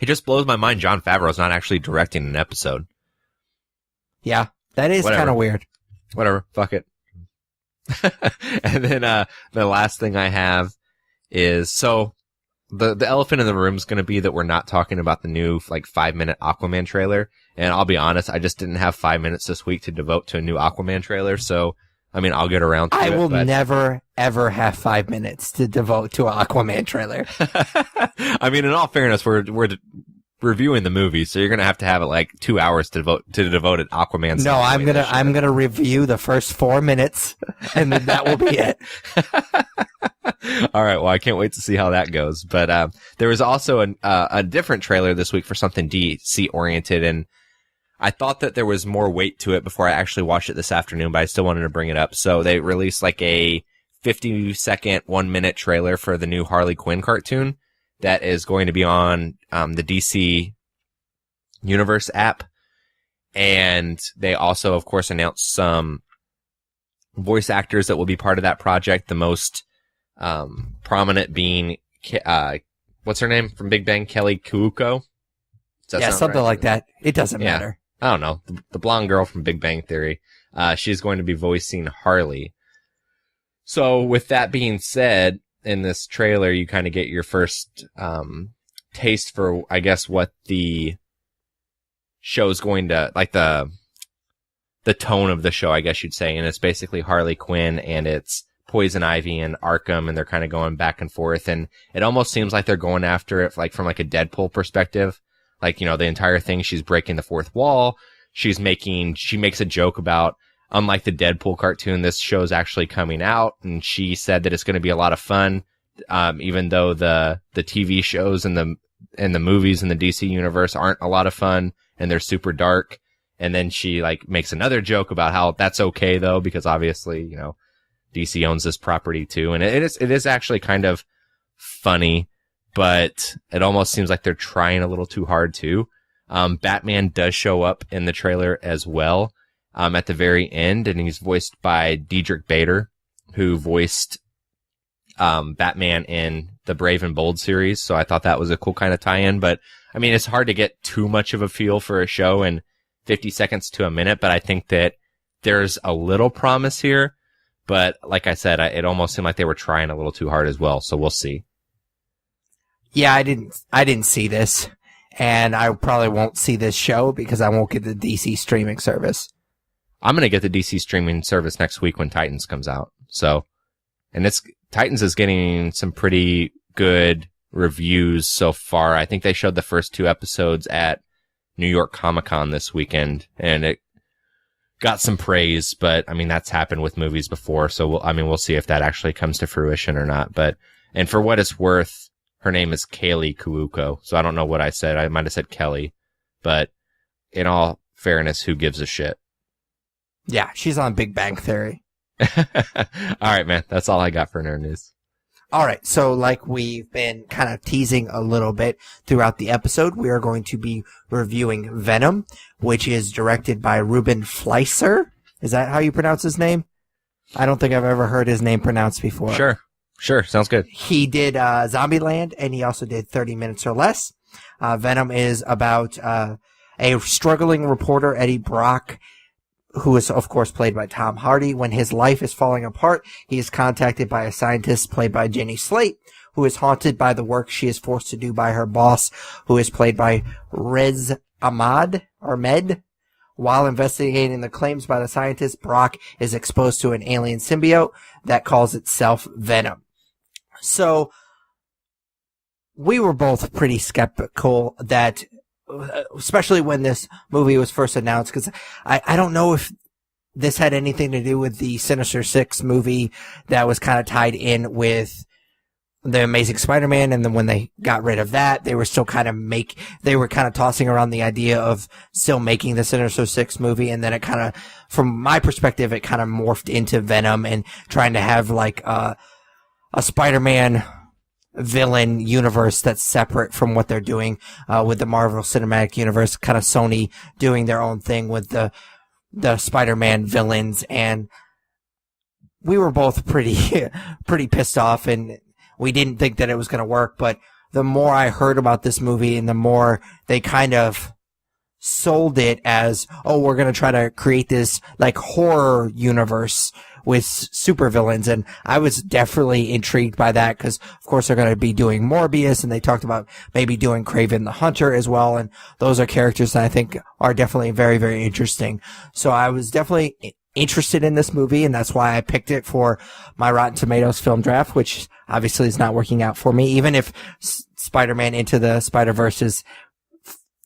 It just blows my mind Jon Favreau's not actually directing an episode. Yeah, that is kind of weird. Whatever. Fuck it. And then the last thing I have is, so the elephant in the room is going to be that we're not talking about the new 5-minute Aquaman trailer. And I'll be honest, I just didn't have 5 minutes this week to devote to a new Aquaman trailer. So, I mean, I'll get around to it. I will never, ever have 5 minutes to devote to an Aquaman trailer. I mean, in all fairness, we're reviewing the movie, so you're going to have it 2 hours to devote to Aquaman. No, I'm going to review the first 4 minutes, and then that will be it. All right. Well, I can't wait to see how that goes. But there was also a different trailer this week for something DC oriented, and I thought that there was more weight to it before I actually watched it this afternoon, but I still wanted to bring it up. So they released a 50-second, 1-minute trailer for the new Harley Quinn cartoon that is going to be on the DC Universe app. And they also, of course, announced some voice actors that will be part of that project. The most prominent being what's her name from Big Bang? Kelly Kuuko? Yeah, something like that. It doesn't matter. I don't know. The blonde girl from Big Bang Theory. She's going to be voicing Harley. So with that being said, in this trailer, you kind of get your first taste for, I guess, what the show's going to, like the tone of the show, I guess you'd say. And it's basically Harley Quinn and it's Poison Ivy and Arkham, and they're kind of going back and forth. And it almost seems like they're going after it like from like a Deadpool perspective. Like, you know, the entire thing, she's breaking the fourth wall. She makes a joke about, unlike the Deadpool cartoon, this show's actually coming out. And she said that it's going to be a lot of fun. Even though the TV shows and the movies in the DC universe aren't a lot of fun and they're super dark. And then she like makes another joke about how that's okay though, because obviously, you know, DC owns this property too. And it is actually kind of funny, but it almost seems like they're trying a little too hard too. Batman does show up in the trailer as well, at the very end, and he's voiced by Diedrich Bader, who voiced, Batman in the Brave and Bold series. So I thought that was a cool kind of tie-in, but I mean, it's hard to get too much of a feel for a show in 50 seconds to a minute, but I think that there's a little promise here. But like I said, it almost seemed like they were trying a little too hard as well. So we'll see. Yeah, I didn't see this, and I probably won't see this show because I won't get the DC streaming service. I'm going to get the DC streaming service next week when Titans comes out. So, and Titans is getting some pretty good reviews so far. I think they showed the first 2 episodes at New York Comic-Con this weekend, and it got some praise, but I mean, that's happened with movies before. So we'll see if that actually comes to fruition or not. But, and for what it's worth, her name is Kaylee Kuuko. So I don't know what I said. I might have said Kelly, but in all fairness, who gives a shit? Yeah, she's on Big Bang Theory. All right, man. That's all I got for nerd news. All right. So like we've been kind of teasing a little bit throughout the episode, we are going to be reviewing Venom, which is directed by Ruben Fleischer. Is that how you pronounce his name? I don't think I've ever heard his name pronounced before. Sure. Sounds good. He did Zombieland, and he also did 30 Minutes or Less. Venom is about a struggling reporter, Eddie Brock, who is, of course, played by Tom Hardy. When his life is falling apart, he is contacted by a scientist played by Jenny Slate, who is haunted by the work she is forced to do by her boss, who is played by Riz Ahmed. While investigating the claims by the scientist, Brock is exposed to an alien symbiote that calls itself Venom. So, we were both pretty skeptical that, especially when this movie was first announced, because I don't know if this had anything to do with the Sinister Six movie that was kind of tied in with the Amazing Spider-Man, and then when they got rid of that, they were still kind of tossing around the idea of still making the Sinister Six movie, and then it kind of, from my perspective, it kind of morphed into Venom and trying to have like a Spider-Man villain universe that's separate from what they're doing with the Marvel Cinematic Universe, kind of Sony doing their own thing with the Spider-Man villains, and we were both pretty pissed off, and we didn't think that it was going to work. But the more I heard about this movie and the more they kind of sold it as, oh, we're going to try to create this like horror universe with supervillains, and I was definitely intrigued by that because, of course, they're going to be doing Morbius, and they talked about maybe doing Kraven the Hunter as well, and those are characters that I think are definitely very, very interesting. So I was definitely interested in this movie, and that's why I picked it for my Rotten Tomatoes film draft, which obviously is not working out for me, even if Spider-Man Into the Spider-Verse is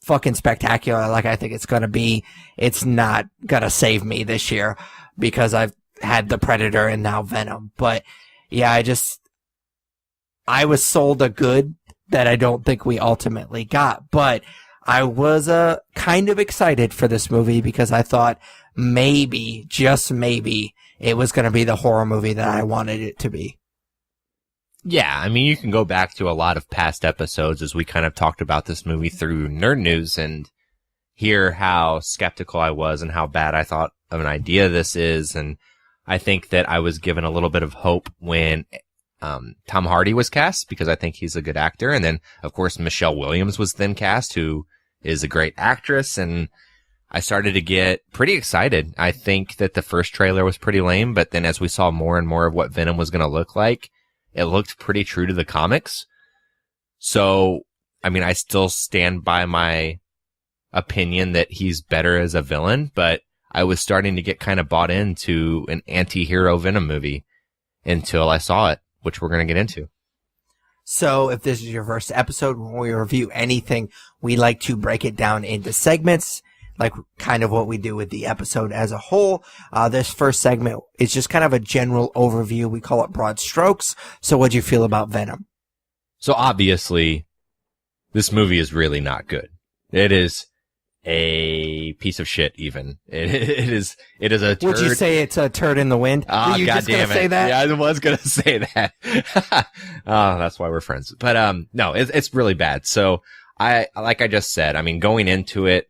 fucking spectacular like I think it's going to be. It's not going to save me this year because I've had the Predator and now Venom. But yeah, I was sold a good that I don't think we ultimately got. But I was kind of excited for this movie because I thought maybe, just maybe, it was going to be the horror movie that I wanted it to be. Yeah, I mean, you can go back to a lot of past episodes as we kind of talked about this movie through Nerd News and hear how skeptical I was and how bad I thought of an idea this is. And I think that I was given a little bit of hope when Tom Hardy was cast because I think he's a good actor. And then, of course, Michelle Williams was then cast, who is a great actress. And I started to get pretty excited. I think that the first trailer was pretty lame, but then as we saw more and more of what Venom was going to look like, it looked pretty true to the comics. So, I mean, I still stand by my opinion that he's better as a villain, but I was starting to get kind of bought into an anti-hero Venom movie until I saw it, which we're going to get into. So if this is your first episode, when we review anything, we like to break it down into segments, like kind of what we do with the episode as a whole. This first segment is just kind of a general overview. We call it broad strokes. So what'd you feel about Venom? So obviously, this movie is really not good. It is a piece of shit, even. It is a turd. Would you say it's a turd in the wind? Oh, you God just damn gonna it. say that? Yeah, I was going to say that. Oh, that's why we're friends. But, no, it's really bad. So like I just said, I mean, going into it,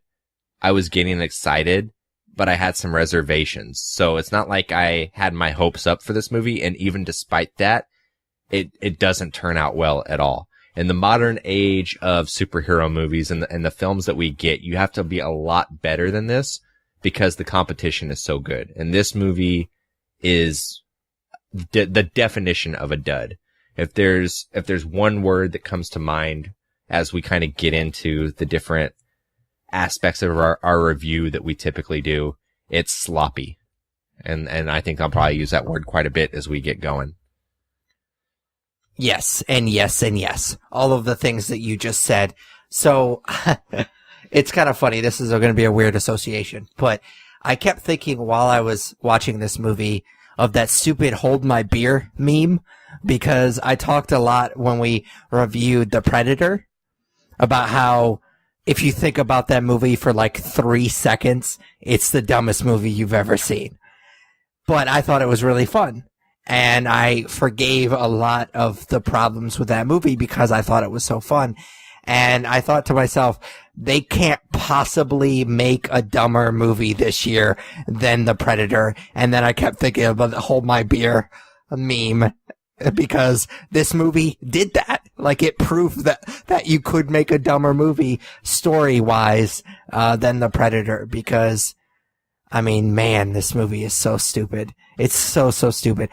I was getting excited, but I had some reservations. So it's not like I had my hopes up for this movie. And even despite that, it doesn't turn out well at all. In the modern age of superhero movies and the films that we get, you have to be a lot better than this because the competition is so good. And this movie is the definition of a dud. If there's one word that comes to mind as we kind of get into the different aspects of our review that we typically do, it's sloppy. And I think I'll probably use that word quite a bit as we get going. Yes, and yes, and yes. All of the things that you just said. So, it's kind of funny. This is going to be a weird association, but I kept thinking while I was watching this movie of that stupid hold my beer meme, because I talked a lot when we reviewed The Predator about how if you think about that movie for like 3 seconds, it's the dumbest movie you've ever seen. But I thought it was really fun. And I forgave a lot of the problems with that movie because I thought it was so fun. And I thought to myself, they can't possibly make a dumber movie this year than The Predator. And then I kept thinking about the Hold My Beer meme because this movie did that. Like, it proved that you could make a dumber movie story-wise than The Predator because, I mean, man, this movie is so stupid. It's so stupid.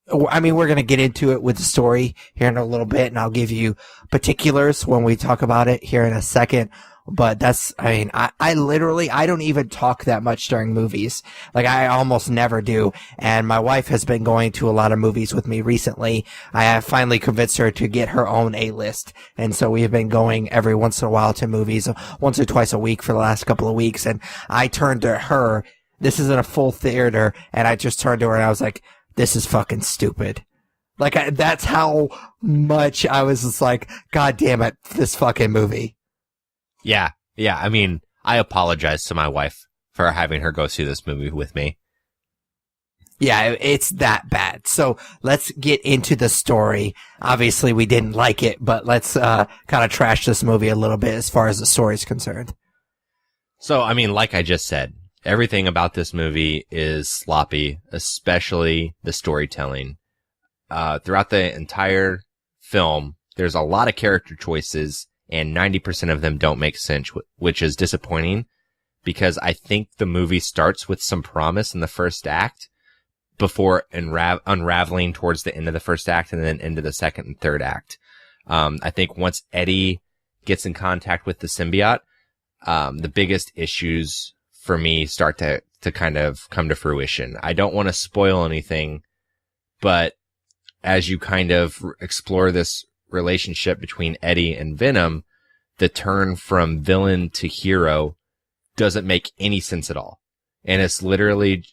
I mean, we're going to get into it with the story here in a little bit, and I'll give you particulars when we talk about it here in a second. But I literally, I don't even talk that much during movies. Like, I almost never do. And my wife has been going to a lot of movies with me recently. I have finally convinced her to get her own A-list. And so we have been going every once in a while to movies, once or twice a week for the last couple of weeks. And I turned to her. This isn't a full theater. And I just turned to her and I was like, this is fucking stupid. Like, that's how much I was just like, God damn it, this fucking movie. Yeah. I mean, I apologize to my wife for having her go see this movie with me. Yeah, it's that bad. So let's get into the story. Obviously, we didn't like it, but let's kind of trash this movie a little bit as far as the story is concerned. So, I mean, like I just said, everything about this movie is sloppy, especially the storytelling. Throughout the entire film, there's a lot of character choices, and 90% of them don't make sense, which is disappointing because I think the movie starts with some promise in the first act before unraveling towards the end of the first act and then into the second and third act. I think once Eddie gets in contact with the symbiote, the biggest issues for me start to kind of come to fruition. I don't want to spoil anything, but as you kind of explore this relationship between Eddie and Venom, the turn from villain to hero doesn't make any sense at all. And it's literally,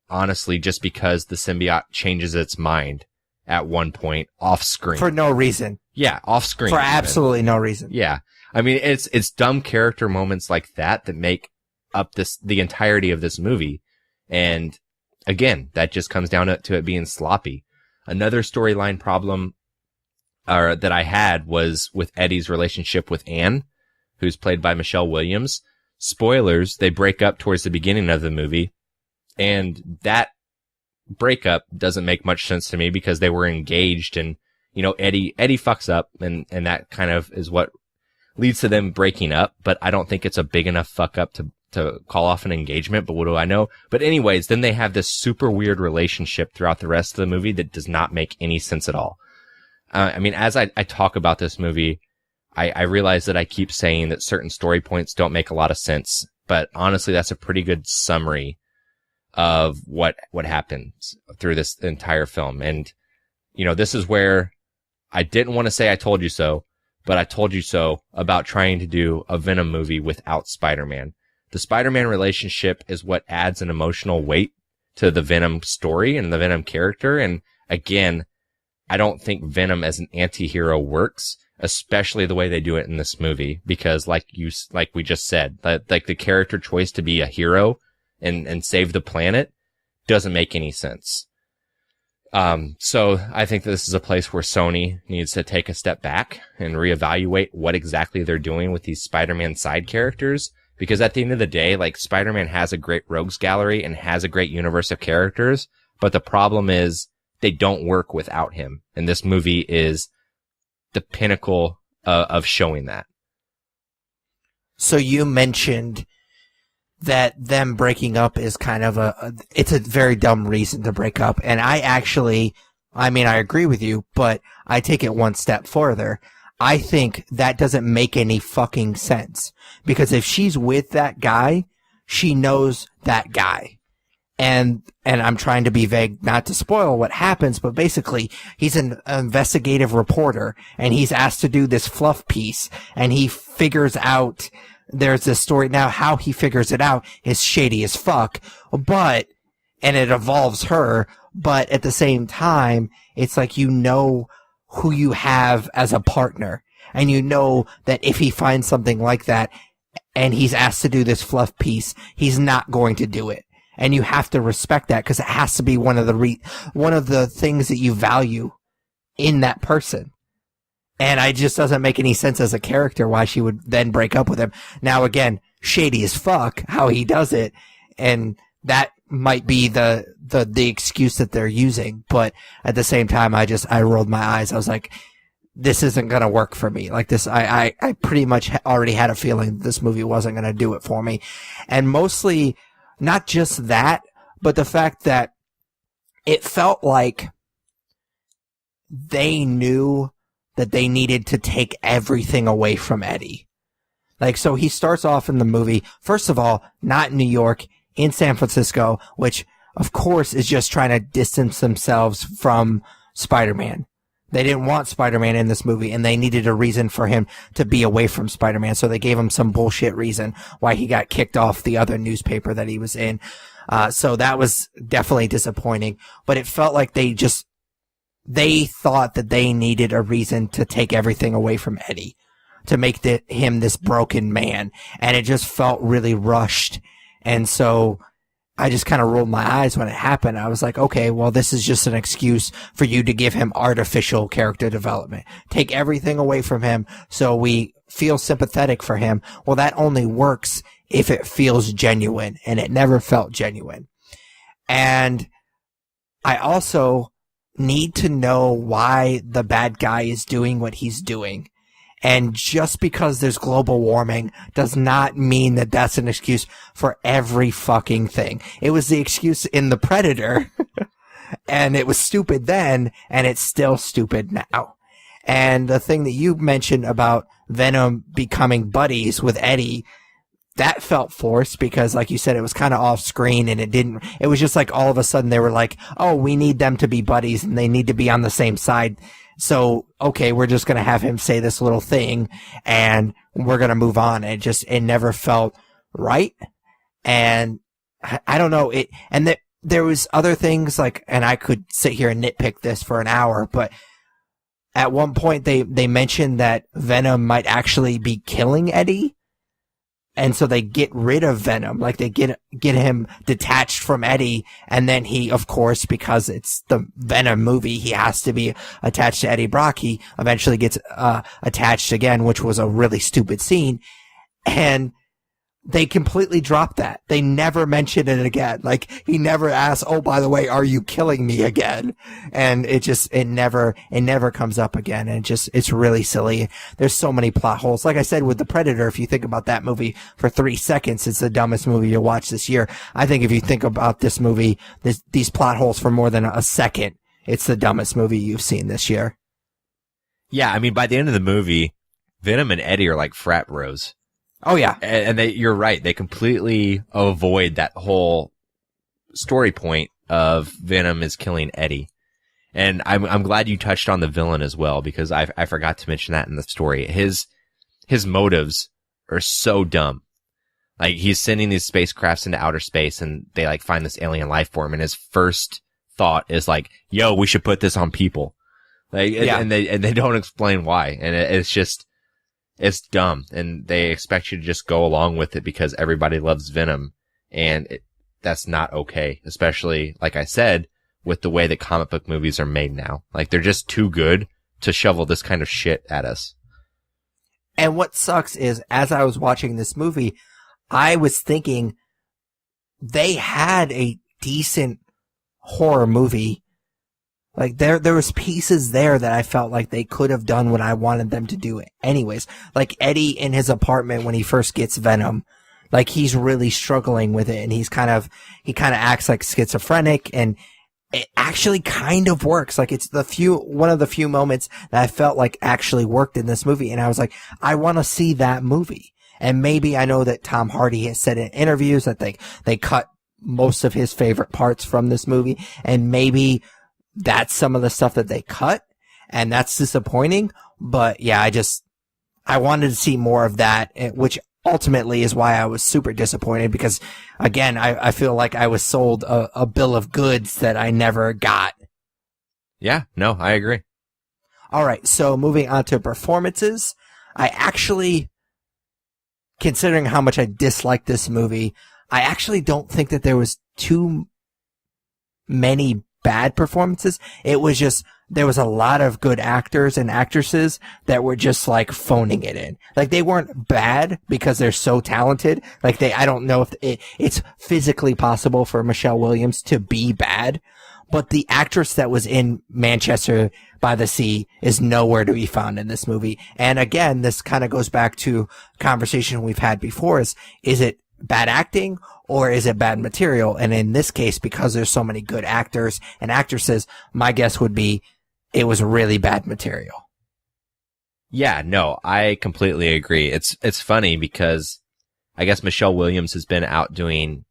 honestly, just because the symbiote changes its mind at one point off screen. For no reason. Yeah, off screen. For absolutely no reason. Yeah. I mean, it's dumb character moments like that make up the entirety of this movie. And again, that just comes down to it being sloppy. Another storyline problem that I had was with Eddie's relationship with Anne, who's played by Michelle Williams. Spoilers, they break up towards the beginning of the movie, and that breakup doesn't make much sense to me because they were engaged and, you know, Eddie fucks up and that kind of is what leads to them breaking up. But I don't think it's a big enough fuck up to call off an engagement. But what do I know? But anyways, then they have this super weird relationship throughout the rest of the movie that does not make any sense at all. I mean, as I talk about this movie, I realize that I keep saying that certain story points don't make a lot of sense, but honestly, that's a pretty good summary of what happens through this entire film. And, you know, this is where I didn't want to say I told you so, but I told you so about trying to do a Venom movie without Spider-Man. The Spider-Man relationship is what adds an emotional weight to the Venom story and the Venom character. And again, I don't think Venom as an anti-hero works, especially the way they do it in this movie, because like we just said, like the character choice to be a hero and save the planet doesn't make any sense. So I think this is a place where Sony needs to take a step back and reevaluate what exactly they're doing with these Spider-Man side characters. Because at the end of the day, like, Spider-Man has a great rogues gallery and has a great universe of characters, but the problem is they don't work without him. And this movie is the pinnacle of showing that. So you mentioned that them breaking up is kind of it's a very dumb reason to break up. And I agree with you, but I take it one step further. I think that doesn't make any fucking sense, because if she's with that guy, she knows that guy. And I'm trying to be vague not to spoil what happens, but basically he's an investigative reporter and he's asked to do this fluff piece, and he figures out there's this story. Now, how he figures it out is shady as fuck, and it involves her, but at the same time, it's like, you know who you have as a partner, and you know that if he finds something like that and he's asked to do this fluff piece, he's not going to do it. And you have to respect that, because it has to be one of the things that you value in that person. And it just doesn't make any sense as a character why she would then break up with him. Now, again, shady as fuck how he does it, and that might be the excuse that they're using. But at the same time, I rolled my eyes. I was like, this isn't gonna work for me. Like this, I pretty much already had a feeling this movie wasn't gonna do it for me. And mostly, not just that, but the fact that it felt like they knew that they needed to take everything away from Eddie. Like, so he starts off in the movie, first of all, not in New York, in San Francisco, which, of course, is just trying to distance themselves from Spider-Man. They didn't want Spider-Man in this movie, and they needed a reason for him to be away from Spider-Man, so they gave him some bullshit reason why he got kicked off the other newspaper that he was in. So that was definitely disappointing, but it felt like they thought that they needed a reason to take everything away from Eddie, to make him this broken man, and it just felt really rushed. And so I just kind of rolled my eyes when it happened. I was like, okay, well, this is just an excuse for you to give him artificial character development. Take everything away from him so we feel sympathetic for him. Well, that only works if it feels genuine, and it never felt genuine. And I also need to know why the bad guy is doing what he's doing. And just because there's global warming does not mean that that's an excuse for every fucking thing. It was the excuse in The Predator, and it was stupid then, and it's still stupid now. And the thing that you mentioned about Venom becoming buddies with Eddie, that felt forced because, like you said, it was kind of off screen, and it was just like all of a sudden they were like, oh, we need them to be buddies and they need to be on the same side. So, okay, we're just going to have him say this little thing and we're going to move on. It never felt right. And I don't know there was other things like, and I could sit here and nitpick this for an hour, but at one point they mentioned that Venom might actually be killing Eddie. And so they get rid of Venom, like they get him detached from Eddie, and then he, of course, because it's the Venom movie, he has to be attached to Eddie Brock. He eventually gets attached again, which was a really stupid scene. And they completely dropped that. They never mentioned it again. Like, he never asked, oh, by the way, are you killing me again? And it never comes up again. And it's really silly. There's so many plot holes. Like I said, with The Predator, if you think about that movie for 3 seconds, it's the dumbest movie you'll watch this year. I think if you think about this movie, these plot holes for more than a second, it's the dumbest movie you've seen this year. Yeah, I mean, by the end of the movie, Venom and Eddie are like frat bros. Oh yeah. And you're right. They completely avoid that whole story point of Venom is killing Eddie. And I'm glad you touched on the villain as well, because I forgot to mention that in the story. His motives are so dumb. Like, he's sending these spacecrafts into outer space and they like find this alien life form, and his first thought is like, yo, we should put this on people. Like, yeah. and they don't explain why. And it's dumb, and they expect you to just go along with it because everybody loves Venom, and that's not okay, especially, like I said, with the way that comic book movies are made now. Like, they're just too good to shovel this kind of shit at us. And what sucks is, as I was watching this movie, I was thinking they had a decent horror movie. Like, there was pieces there that I felt like they could have done what I wanted them to do anyways. Like, Eddie in his apartment when he first gets Venom, like, he's really struggling with it, and he kind of acts like schizophrenic, and it actually kind of works. Like, it's one of the few moments that I felt like actually worked in this movie, and I was like, I want to see that movie. And maybe, I know that Tom Hardy has said in interviews that they cut most of his favorite parts from this movie, and maybe that's some of the stuff that they cut, and that's disappointing. But yeah, I wanted to see more of that, which ultimately is why I was super disappointed, because again, I feel like I was sold a bill of goods that I never got. Yeah, no, I agree. All right, so moving on to performances, I actually, considering how much I disliked this movie, I actually don't think that there was too many bad performances. It was just, there was a lot of good actors and actresses that were just like phoning it in. Like, they weren't bad because they're so talented. Like, I don't know if it's physically possible for Michelle Williams to be bad, but the actress that was in Manchester by the Sea is nowhere to be found in this movie. And again, this kind of goes back to conversation we've had before, is it bad acting or is it bad material? And in this case, because there's so many good actors and actresses, my guess would be it was really bad material. Yeah, no, I completely agree. It's funny because I guess Michelle Williams has been out doing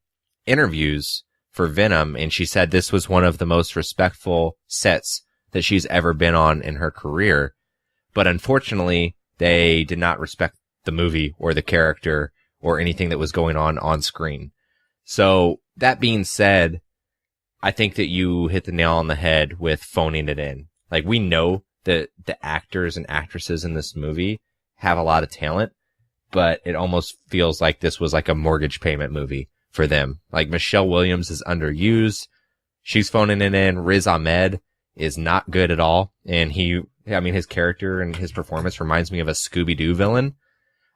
interviews for Venom, and she said this was one of the most respectful sets that she's ever been on in her career. But unfortunately, they did not respect the movie or the character or anything that was going on screen. So that being said, I think that you hit the nail on the head with phoning it in. Like, we know that the actors and actresses in this movie have a lot of talent, but it almost feels like this was like a mortgage payment movie for them. Like, Michelle Williams is underused. She's phoning it in. Riz Ahmed is not good at all. And his character and his performance reminds me of a Scooby-Doo villain.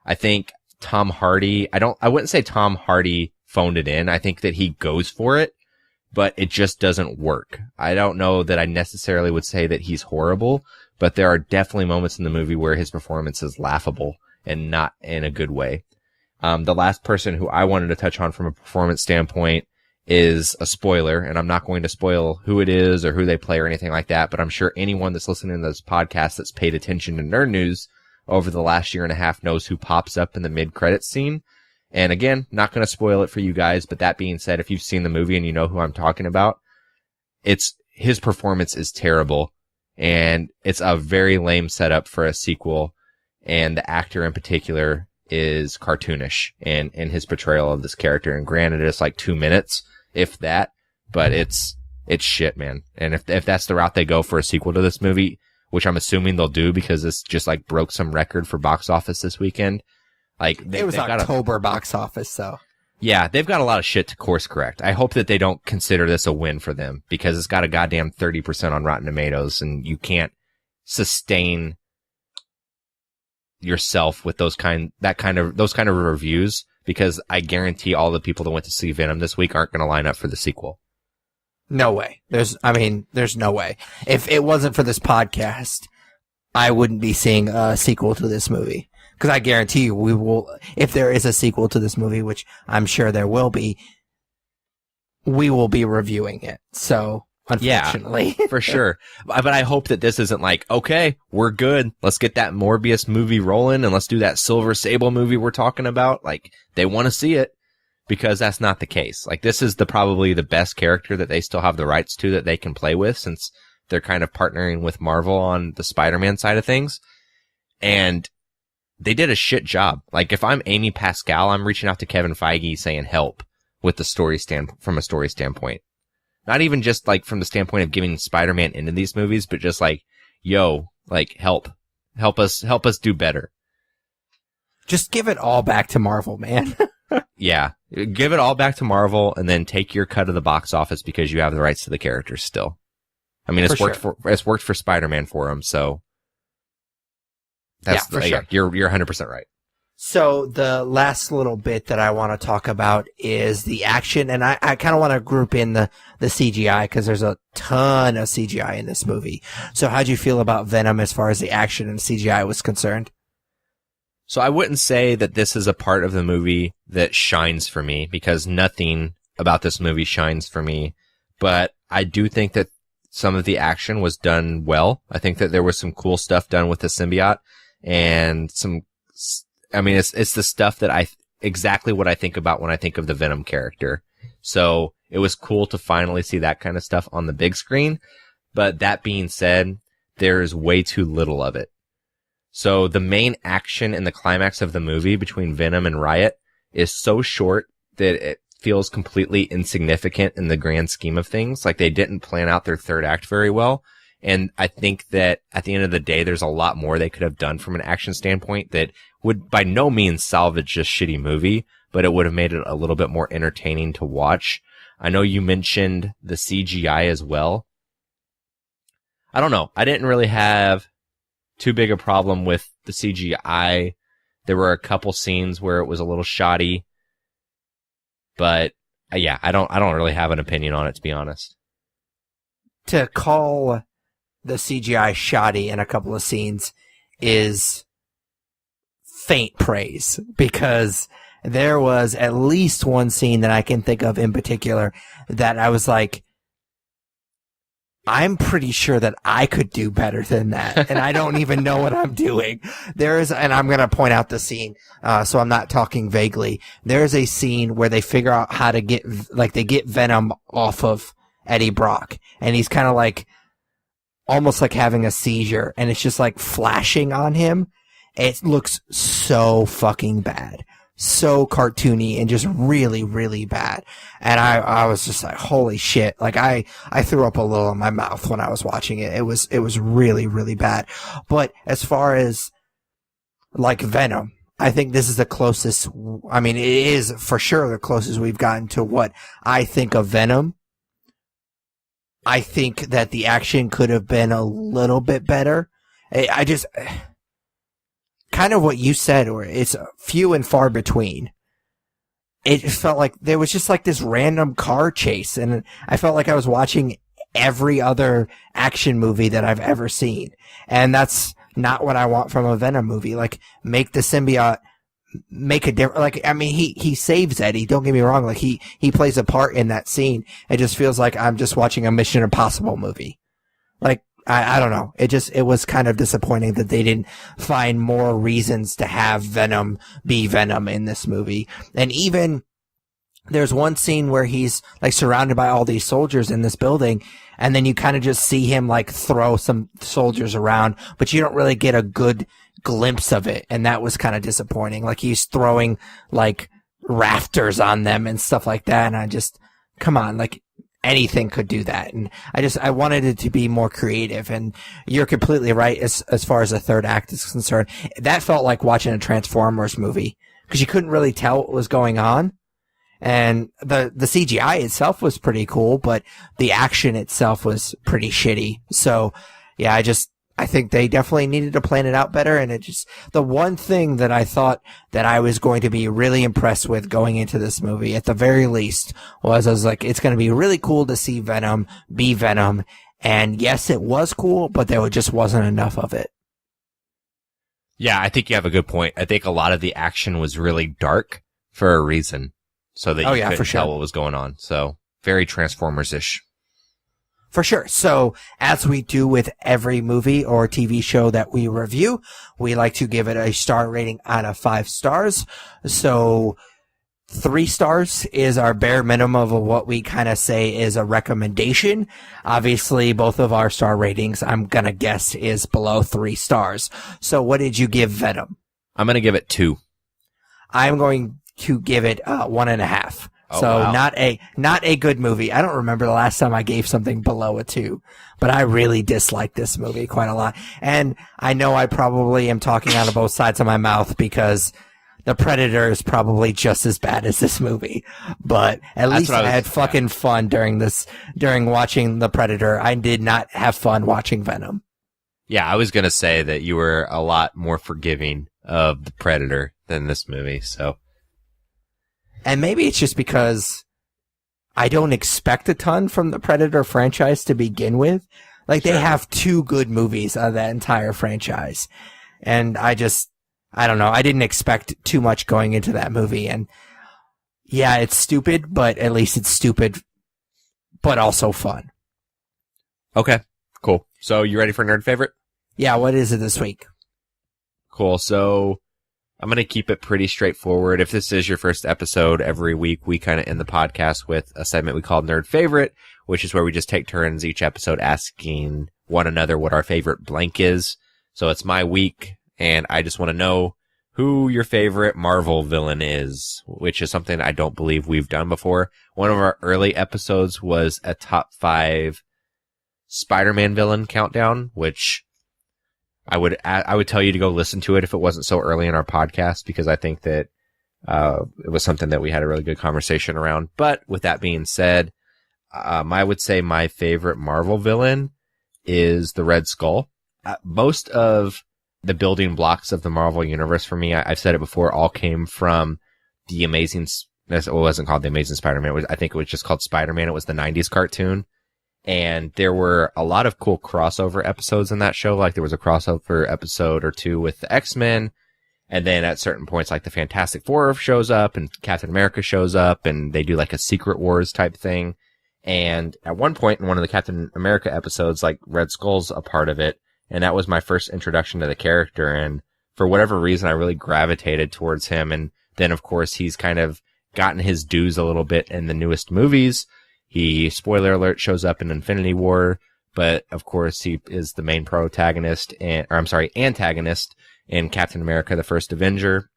I think Tom Hardy, I wouldn't say Tom Hardy phoned it in. I think that he goes for it, but it just doesn't work. I don't know that I necessarily would say that he's horrible, but there are definitely moments in the movie where his performance is laughable and not in a good way. The last person who I wanted to touch on from a performance standpoint is a spoiler, and I'm not going to spoil who it is or who they play or anything like that, but I'm sure anyone that's listening to this podcast that's paid attention to nerd news over the last year and a half knows who pops up in the mid-credits scene. And again, not going to spoil it for you guys, but that being said, if you've seen the movie and you know who I'm talking about, his performance is terrible, and it's a very lame setup for a sequel, and the actor in particular is cartoonish in his portrayal of this character. And granted, it's like 2 minutes, if that, but it's shit, man. And if that's the route they go for a sequel to this movie, which I'm assuming they'll do because this just like broke some record for box office this weekend. Like, it was October box office, so. Yeah, they've got a lot of shit to course correct. I hope that they don't consider this a win for them, because it's got a goddamn 30% on Rotten Tomatoes, and you can't sustain yourself with those kind of reviews because I guarantee all the people that went to see Venom this week aren't going to line up for the sequel. No way. There's no way. If it wasn't for this podcast, I wouldn't be seeing a sequel to this movie. Because I guarantee you, we will, if there is a sequel to this movie, which I'm sure there will be, we will be reviewing it. So, unfortunately. Yeah, for sure. But I hope that this isn't like, okay, we're good. Let's get that Morbius movie rolling and let's do that Silver Sable movie we're talking about. Like, they want to see it, because that's not the case. Like, this is probably the best character that they still have the rights to that they can play with, since they're kind of partnering with Marvel on the Spider-Man side of things. And they did a shit job. Like, if I'm Amy Pascal, I'm reaching out to Kevin Feige saying help with the from a story standpoint. Not even just like from the standpoint of giving Spider-Man into these movies, but just like, yo, like, help us do better. Just give it all back to Marvel, man. Yeah. Give it all back to Marvel and then take your cut of the box office, because you have the rights to the characters still. I mean, it's worked for Spider-Man for him, so that's, for sure. You're 100% right. So the last little bit that I want to talk about is the action, and I kind of want to group in the CGI, because there's a ton of CGI in this movie. So how'd you feel about Venom as far as the action and CGI was concerned? So I wouldn't say that this is a part of the movie that shines for me, because nothing about this movie shines for me, but I do think that some of the action was done well. I think that there was some cool stuff done with the symbiote, and it's the stuff that exactly what I think about when I think of the Venom character. So it was cool to finally see that kind of stuff on the big screen. But that being said, there is way too little of it. So the main action in the climax of the movie between Venom and Riot is so short that it feels completely insignificant in the grand scheme of things. Like, they didn't plan out their third act very well. And I think that at the end of the day, there's a lot more they could have done from an action standpoint that would by no means salvage a shitty movie, but it would have made it a little bit more entertaining to watch. I know you mentioned the CGI as well. I don't know. I didn't really have too big a problem with the CGI. There were a couple scenes where it was a little shoddy, but yeah, I don't really have an opinion on it, to be honest. To call the CGI shoddy in a couple of scenes is faint praise, because there was at least one scene that I can think of in particular that I was like, I'm pretty sure that I could do better than that, and I don't even know what I'm doing. And I'm going to point out the scene, so I'm not talking vaguely. There's a scene where they figure out how to get Venom off of Eddie Brock, and he's kind of like, almost like having a seizure, and it's just like flashing on him. It looks so fucking bad. So cartoony and just really, really bad. And I was just like, holy shit. Like, I threw up a little in my mouth when I was watching it. It was really, really bad. But as far as like Venom, I think this is the closest, I mean, it is for sure the closest we've gotten to what I think of Venom. I think that the action could have been a little bit better. I just, kind of what you said, or it's few and far between. It felt like there was just like this random car chase, and I felt like I was watching every other action movie that I've ever seen. And that's not what I want from a Venom movie. Like, make the symbiote make a difference. Like, I mean, he saves Eddie. Don't get me wrong. Like, he plays a part in that scene. It just feels like I'm just watching a Mission Impossible movie. Like, I don't know. It was kind of disappointing that they didn't find more reasons to have Venom be Venom in this movie. And even there's one scene where he's like surrounded by all these soldiers in this building, and then you kind of just see him like throw some soldiers around, but you don't really get a good glimpse of it. And that was kind of disappointing. Like, he's throwing like rafters on them and stuff like that. And I just, come on, like, anything could do that. And I wanted it to be more creative. And you're completely right as far as the third act is concerned. That felt like watching a Transformers movie, because you couldn't really tell what was going on. And the CGI itself was pretty cool, but the action itself was pretty shitty. So yeah, I think they definitely needed to plan it out better. And the one thing that I thought that I was going to be really impressed with going into this movie, at the very least, was I was like, it's going to be really cool to see Venom be Venom. And yes, it was cool, but there just wasn't enough of it. Yeah, I think you have a good point. I think a lot of the action was really dark for a reason, so that you couldn't tell what was going on. So very Transformers-ish. For sure. So, as we do with every movie or TV show that we review, we like to give it a star rating out of 5 stars. So, 3 stars is our bare minimum of what we kind of say is a recommendation. Obviously, both of our star ratings, I'm going to guess, is below 3 stars. So, what did you give Venom? I'm going to give it 2. I'm going to give it 1.5. So wow. not a good movie. I don't remember the last time I gave something below a 2, but I really dislike this movie quite a lot. And I know I probably am talking out of both sides of my mouth because The Predator is probably just as bad as this movie. But at least I had fucking fun during watching The Predator. I did not have fun watching Venom. Yeah, I was going to say that you were a lot more forgiving of The Predator than this movie, so. And maybe it's just because I don't expect a ton from the Predator franchise to begin with. Like, they have 2 good movies out of that entire franchise. And I don't know. I didn't expect too much going into that movie. And yeah, it's stupid, but at least it's stupid, but also fun. Okay, cool. So you ready for Nerd Favorite? Yeah, what is it this week? Cool. So I'm going to keep it pretty straightforward. If this is your first episode, every week we kind of end the podcast with a segment we call Nerd Favorite, which is where we just take turns each episode asking one another what our favorite blank is. So it's my week, and I just want to know who your favorite Marvel villain is, which is something I don't believe we've done before. One of our early episodes was a top 5 Spider-Man villain countdown, which I would tell you to go listen to it if it wasn't so early in our podcast, because I think that it was something that we had a really good conversation around. But with that being said, I would say my favorite Marvel villain is the Red Skull. Most of the building blocks of the Marvel universe for me, I've said it before, all came from the Amazing. It wasn't called the Amazing Spider-Man. I think it was just called Spider-Man. It was the 90s cartoon. And there were a lot of cool crossover episodes in that show. Like, there was a crossover episode or 2 with the X-Men. And then at certain points, like, the Fantastic Four shows up and Captain America shows up, and they do like a Secret Wars type thing. And at one point in one of the Captain America episodes, like, Red Skull's a part of it. And that was my first introduction to the character. And for whatever reason, I really gravitated towards him. And then, of course, he's kind of gotten his dues a little bit in the newest movies. He, spoiler alert, shows up in Infinity War, but of course he is the main antagonist in Captain America, the First Avenger.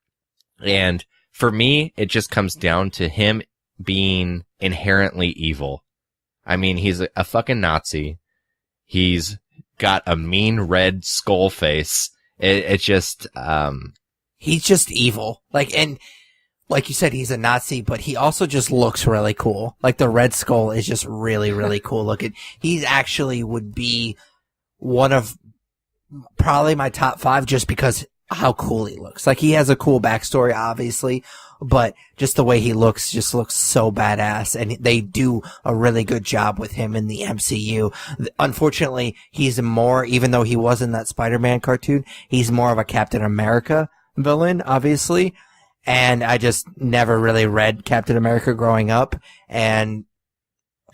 And for me, it just comes down to him being inherently evil. I mean, he's a fucking Nazi. He's got a mean red skull face. It's just, he's just evil. Like you said, he's a Nazi, but he also just looks really cool. Like, the Red Skull is just really, really cool looking. He actually would be one of probably my top 5 just because how cool he looks. Like, he has a cool backstory, obviously, but just the way he looks just looks so badass. And they do a really good job with him in the MCU. Unfortunately, he's more, even though he was in that Spider-Man cartoon, he's more of a Captain America villain, obviously. And I just never really read Captain America growing up, and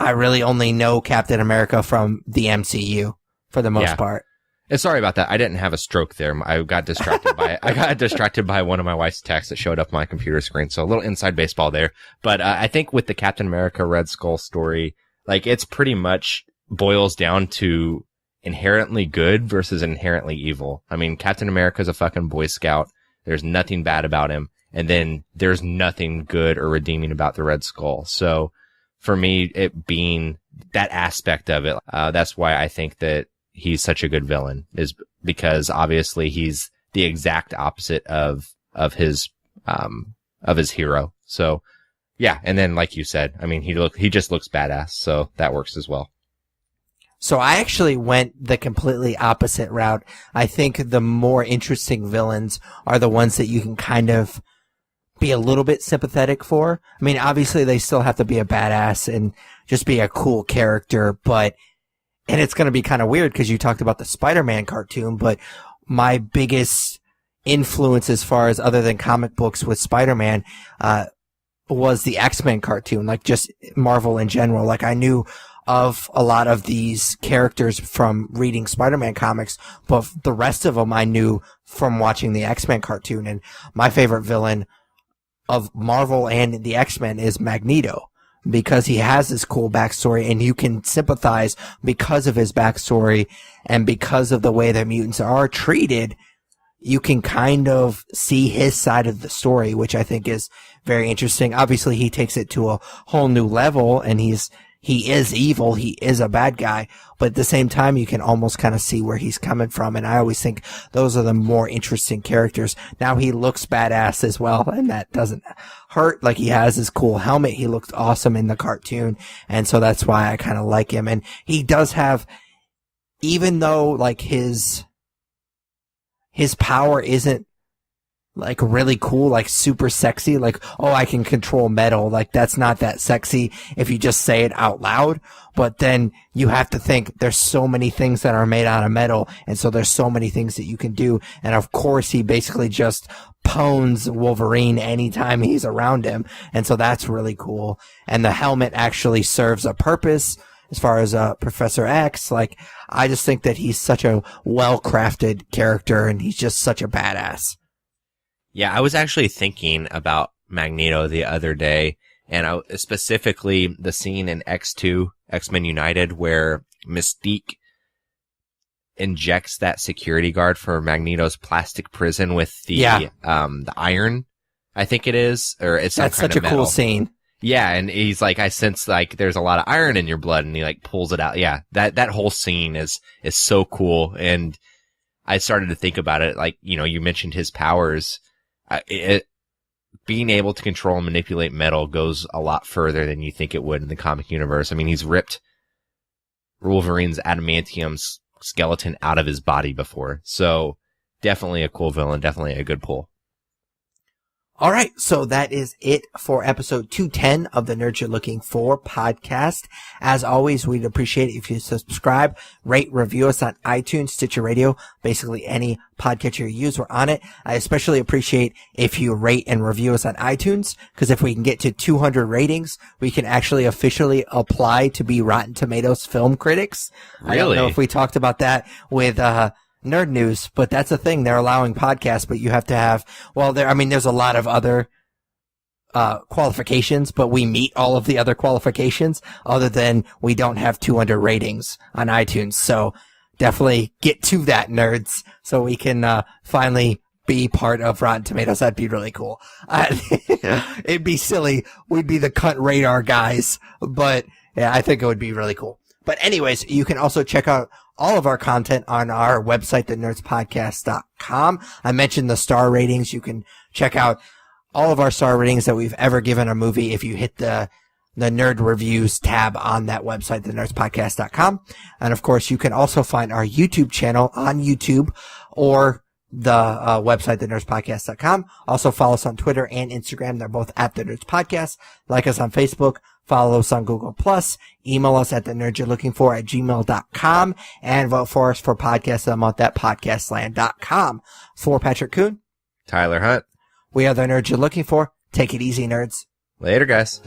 I really only know Captain America from the MCU for the most part. And sorry about that. I didn't have a stroke there. I got distracted by one of my wife's texts that showed up on my computer screen. So a little inside baseball there. But I think with the Captain America Red Skull story, like, it's pretty much boils down to inherently good versus inherently evil. I mean, Captain America's a fucking Boy Scout. There's nothing bad about him. And then there's nothing good or redeeming about the Red Skull. So for me, it being that aspect of it, that's why I think that he's such a good villain, is because obviously he's the exact opposite of his hero. So yeah. And then, like you said, I mean, he just looks badass. So that works as well. So I actually went the completely opposite route. I think the more interesting villains are the ones that you can kind of be a little bit sympathetic for. I mean, obviously they still have to be a badass and just be a cool character, and it's going to be kind of weird because you talked about the Spider-Man cartoon, but my biggest influence as far as other than comic books with Spider-Man, was the X-Men cartoon, like just Marvel in general. Like I knew of a lot of these characters from reading Spider-Man comics, but the rest of them I knew from watching the X-Men cartoon. And my favorite villain of Marvel and the X-Men is Magneto, because he has this cool backstory and you can sympathize because of his backstory and because of the way that mutants are treated. You can kind of see his side of the story, which I think is very interesting. Obviously, he takes it to a whole new level, and he is evil. He is a bad guy, but at the same time, you can almost kind of see where he's coming from. And I always think those are the more interesting characters. Now he looks badass as well, and that doesn't hurt. Like he has his cool helmet. He looked awesome in the cartoon. And so that's why I kind of like him. And he does have, even though like his power isn't like really cool, like super sexy, like, oh, I can control metal. Like that's not that sexy if you just say it out loud. But then you have to think there's so many things that are made out of metal. And so there's so many things that you can do. And of course he basically just pwns Wolverine anytime he's around him. And so that's really cool. And the helmet actually serves a purpose. As far as Professor X, like, I just think that he's such a well-crafted character, and he's just such a badass. Yeah, I was actually thinking about Magneto the other day, and specifically the scene in X2, X-Men United, where Mystique injects that security guard for Magneto's plastic prison with the iron, I think it is, or it's some That's kind such of a cool metal. scene. Yeah, and he's like, I sense like there's a lot of iron in your blood, and he like pulls it out. Yeah, that whole scene is so cool, and I started to think about it. Like, you know, you mentioned his powers. Being able to control and manipulate metal goes a lot further than you think it would in the comic universe. I mean, he's ripped Wolverine's adamantium skeleton out of his body before, so definitely a cool villain, definitely a good pull. All right, so that is it for episode 210 of the Nerds You're Looking For podcast. As always, we'd appreciate it if you subscribe, rate, review us on iTunes, Stitcher Radio, basically any podcatcher you use, we're on it. I especially appreciate if you rate and review us on iTunes, because if we can get to 200 ratings, we can actually officially apply to be Rotten Tomatoes film critics. Really? I don't know if we talked about that with Nerd News, but that's a thing. They're allowing podcasts, but you have to have, there's a lot of other qualifications, but we meet all of the other qualifications other than we don't have 200 ratings on iTunes. So definitely get to that, nerds, so we can finally be part of Rotten Tomatoes. That'd be really cool. It'd be silly. We'd be the cunt radar guys, but yeah, I think it would be really cool. But anyways, you can also check out all of our content on our website, thenerdspodcast.com. I mentioned the star ratings. You can check out all of our star ratings that we've ever given a movie if you hit the nerd reviews tab on that website, thenerdspodcast.com. And of course, you can also find our YouTube channel on YouTube or the website, thenerdspodcast.com. Also follow us on Twitter and Instagram. They're both at The Nerds Podcast. Like us on Facebook. Follow us on Google+. Email us at thenerdsyou'relooking4@gmail.com. And vote for us for podcast of the month at podcastland.com. For Patrick Kuhn, Tyler Hunt. we are the Nerds You're Looking For. Take it easy, nerds. Later, guys.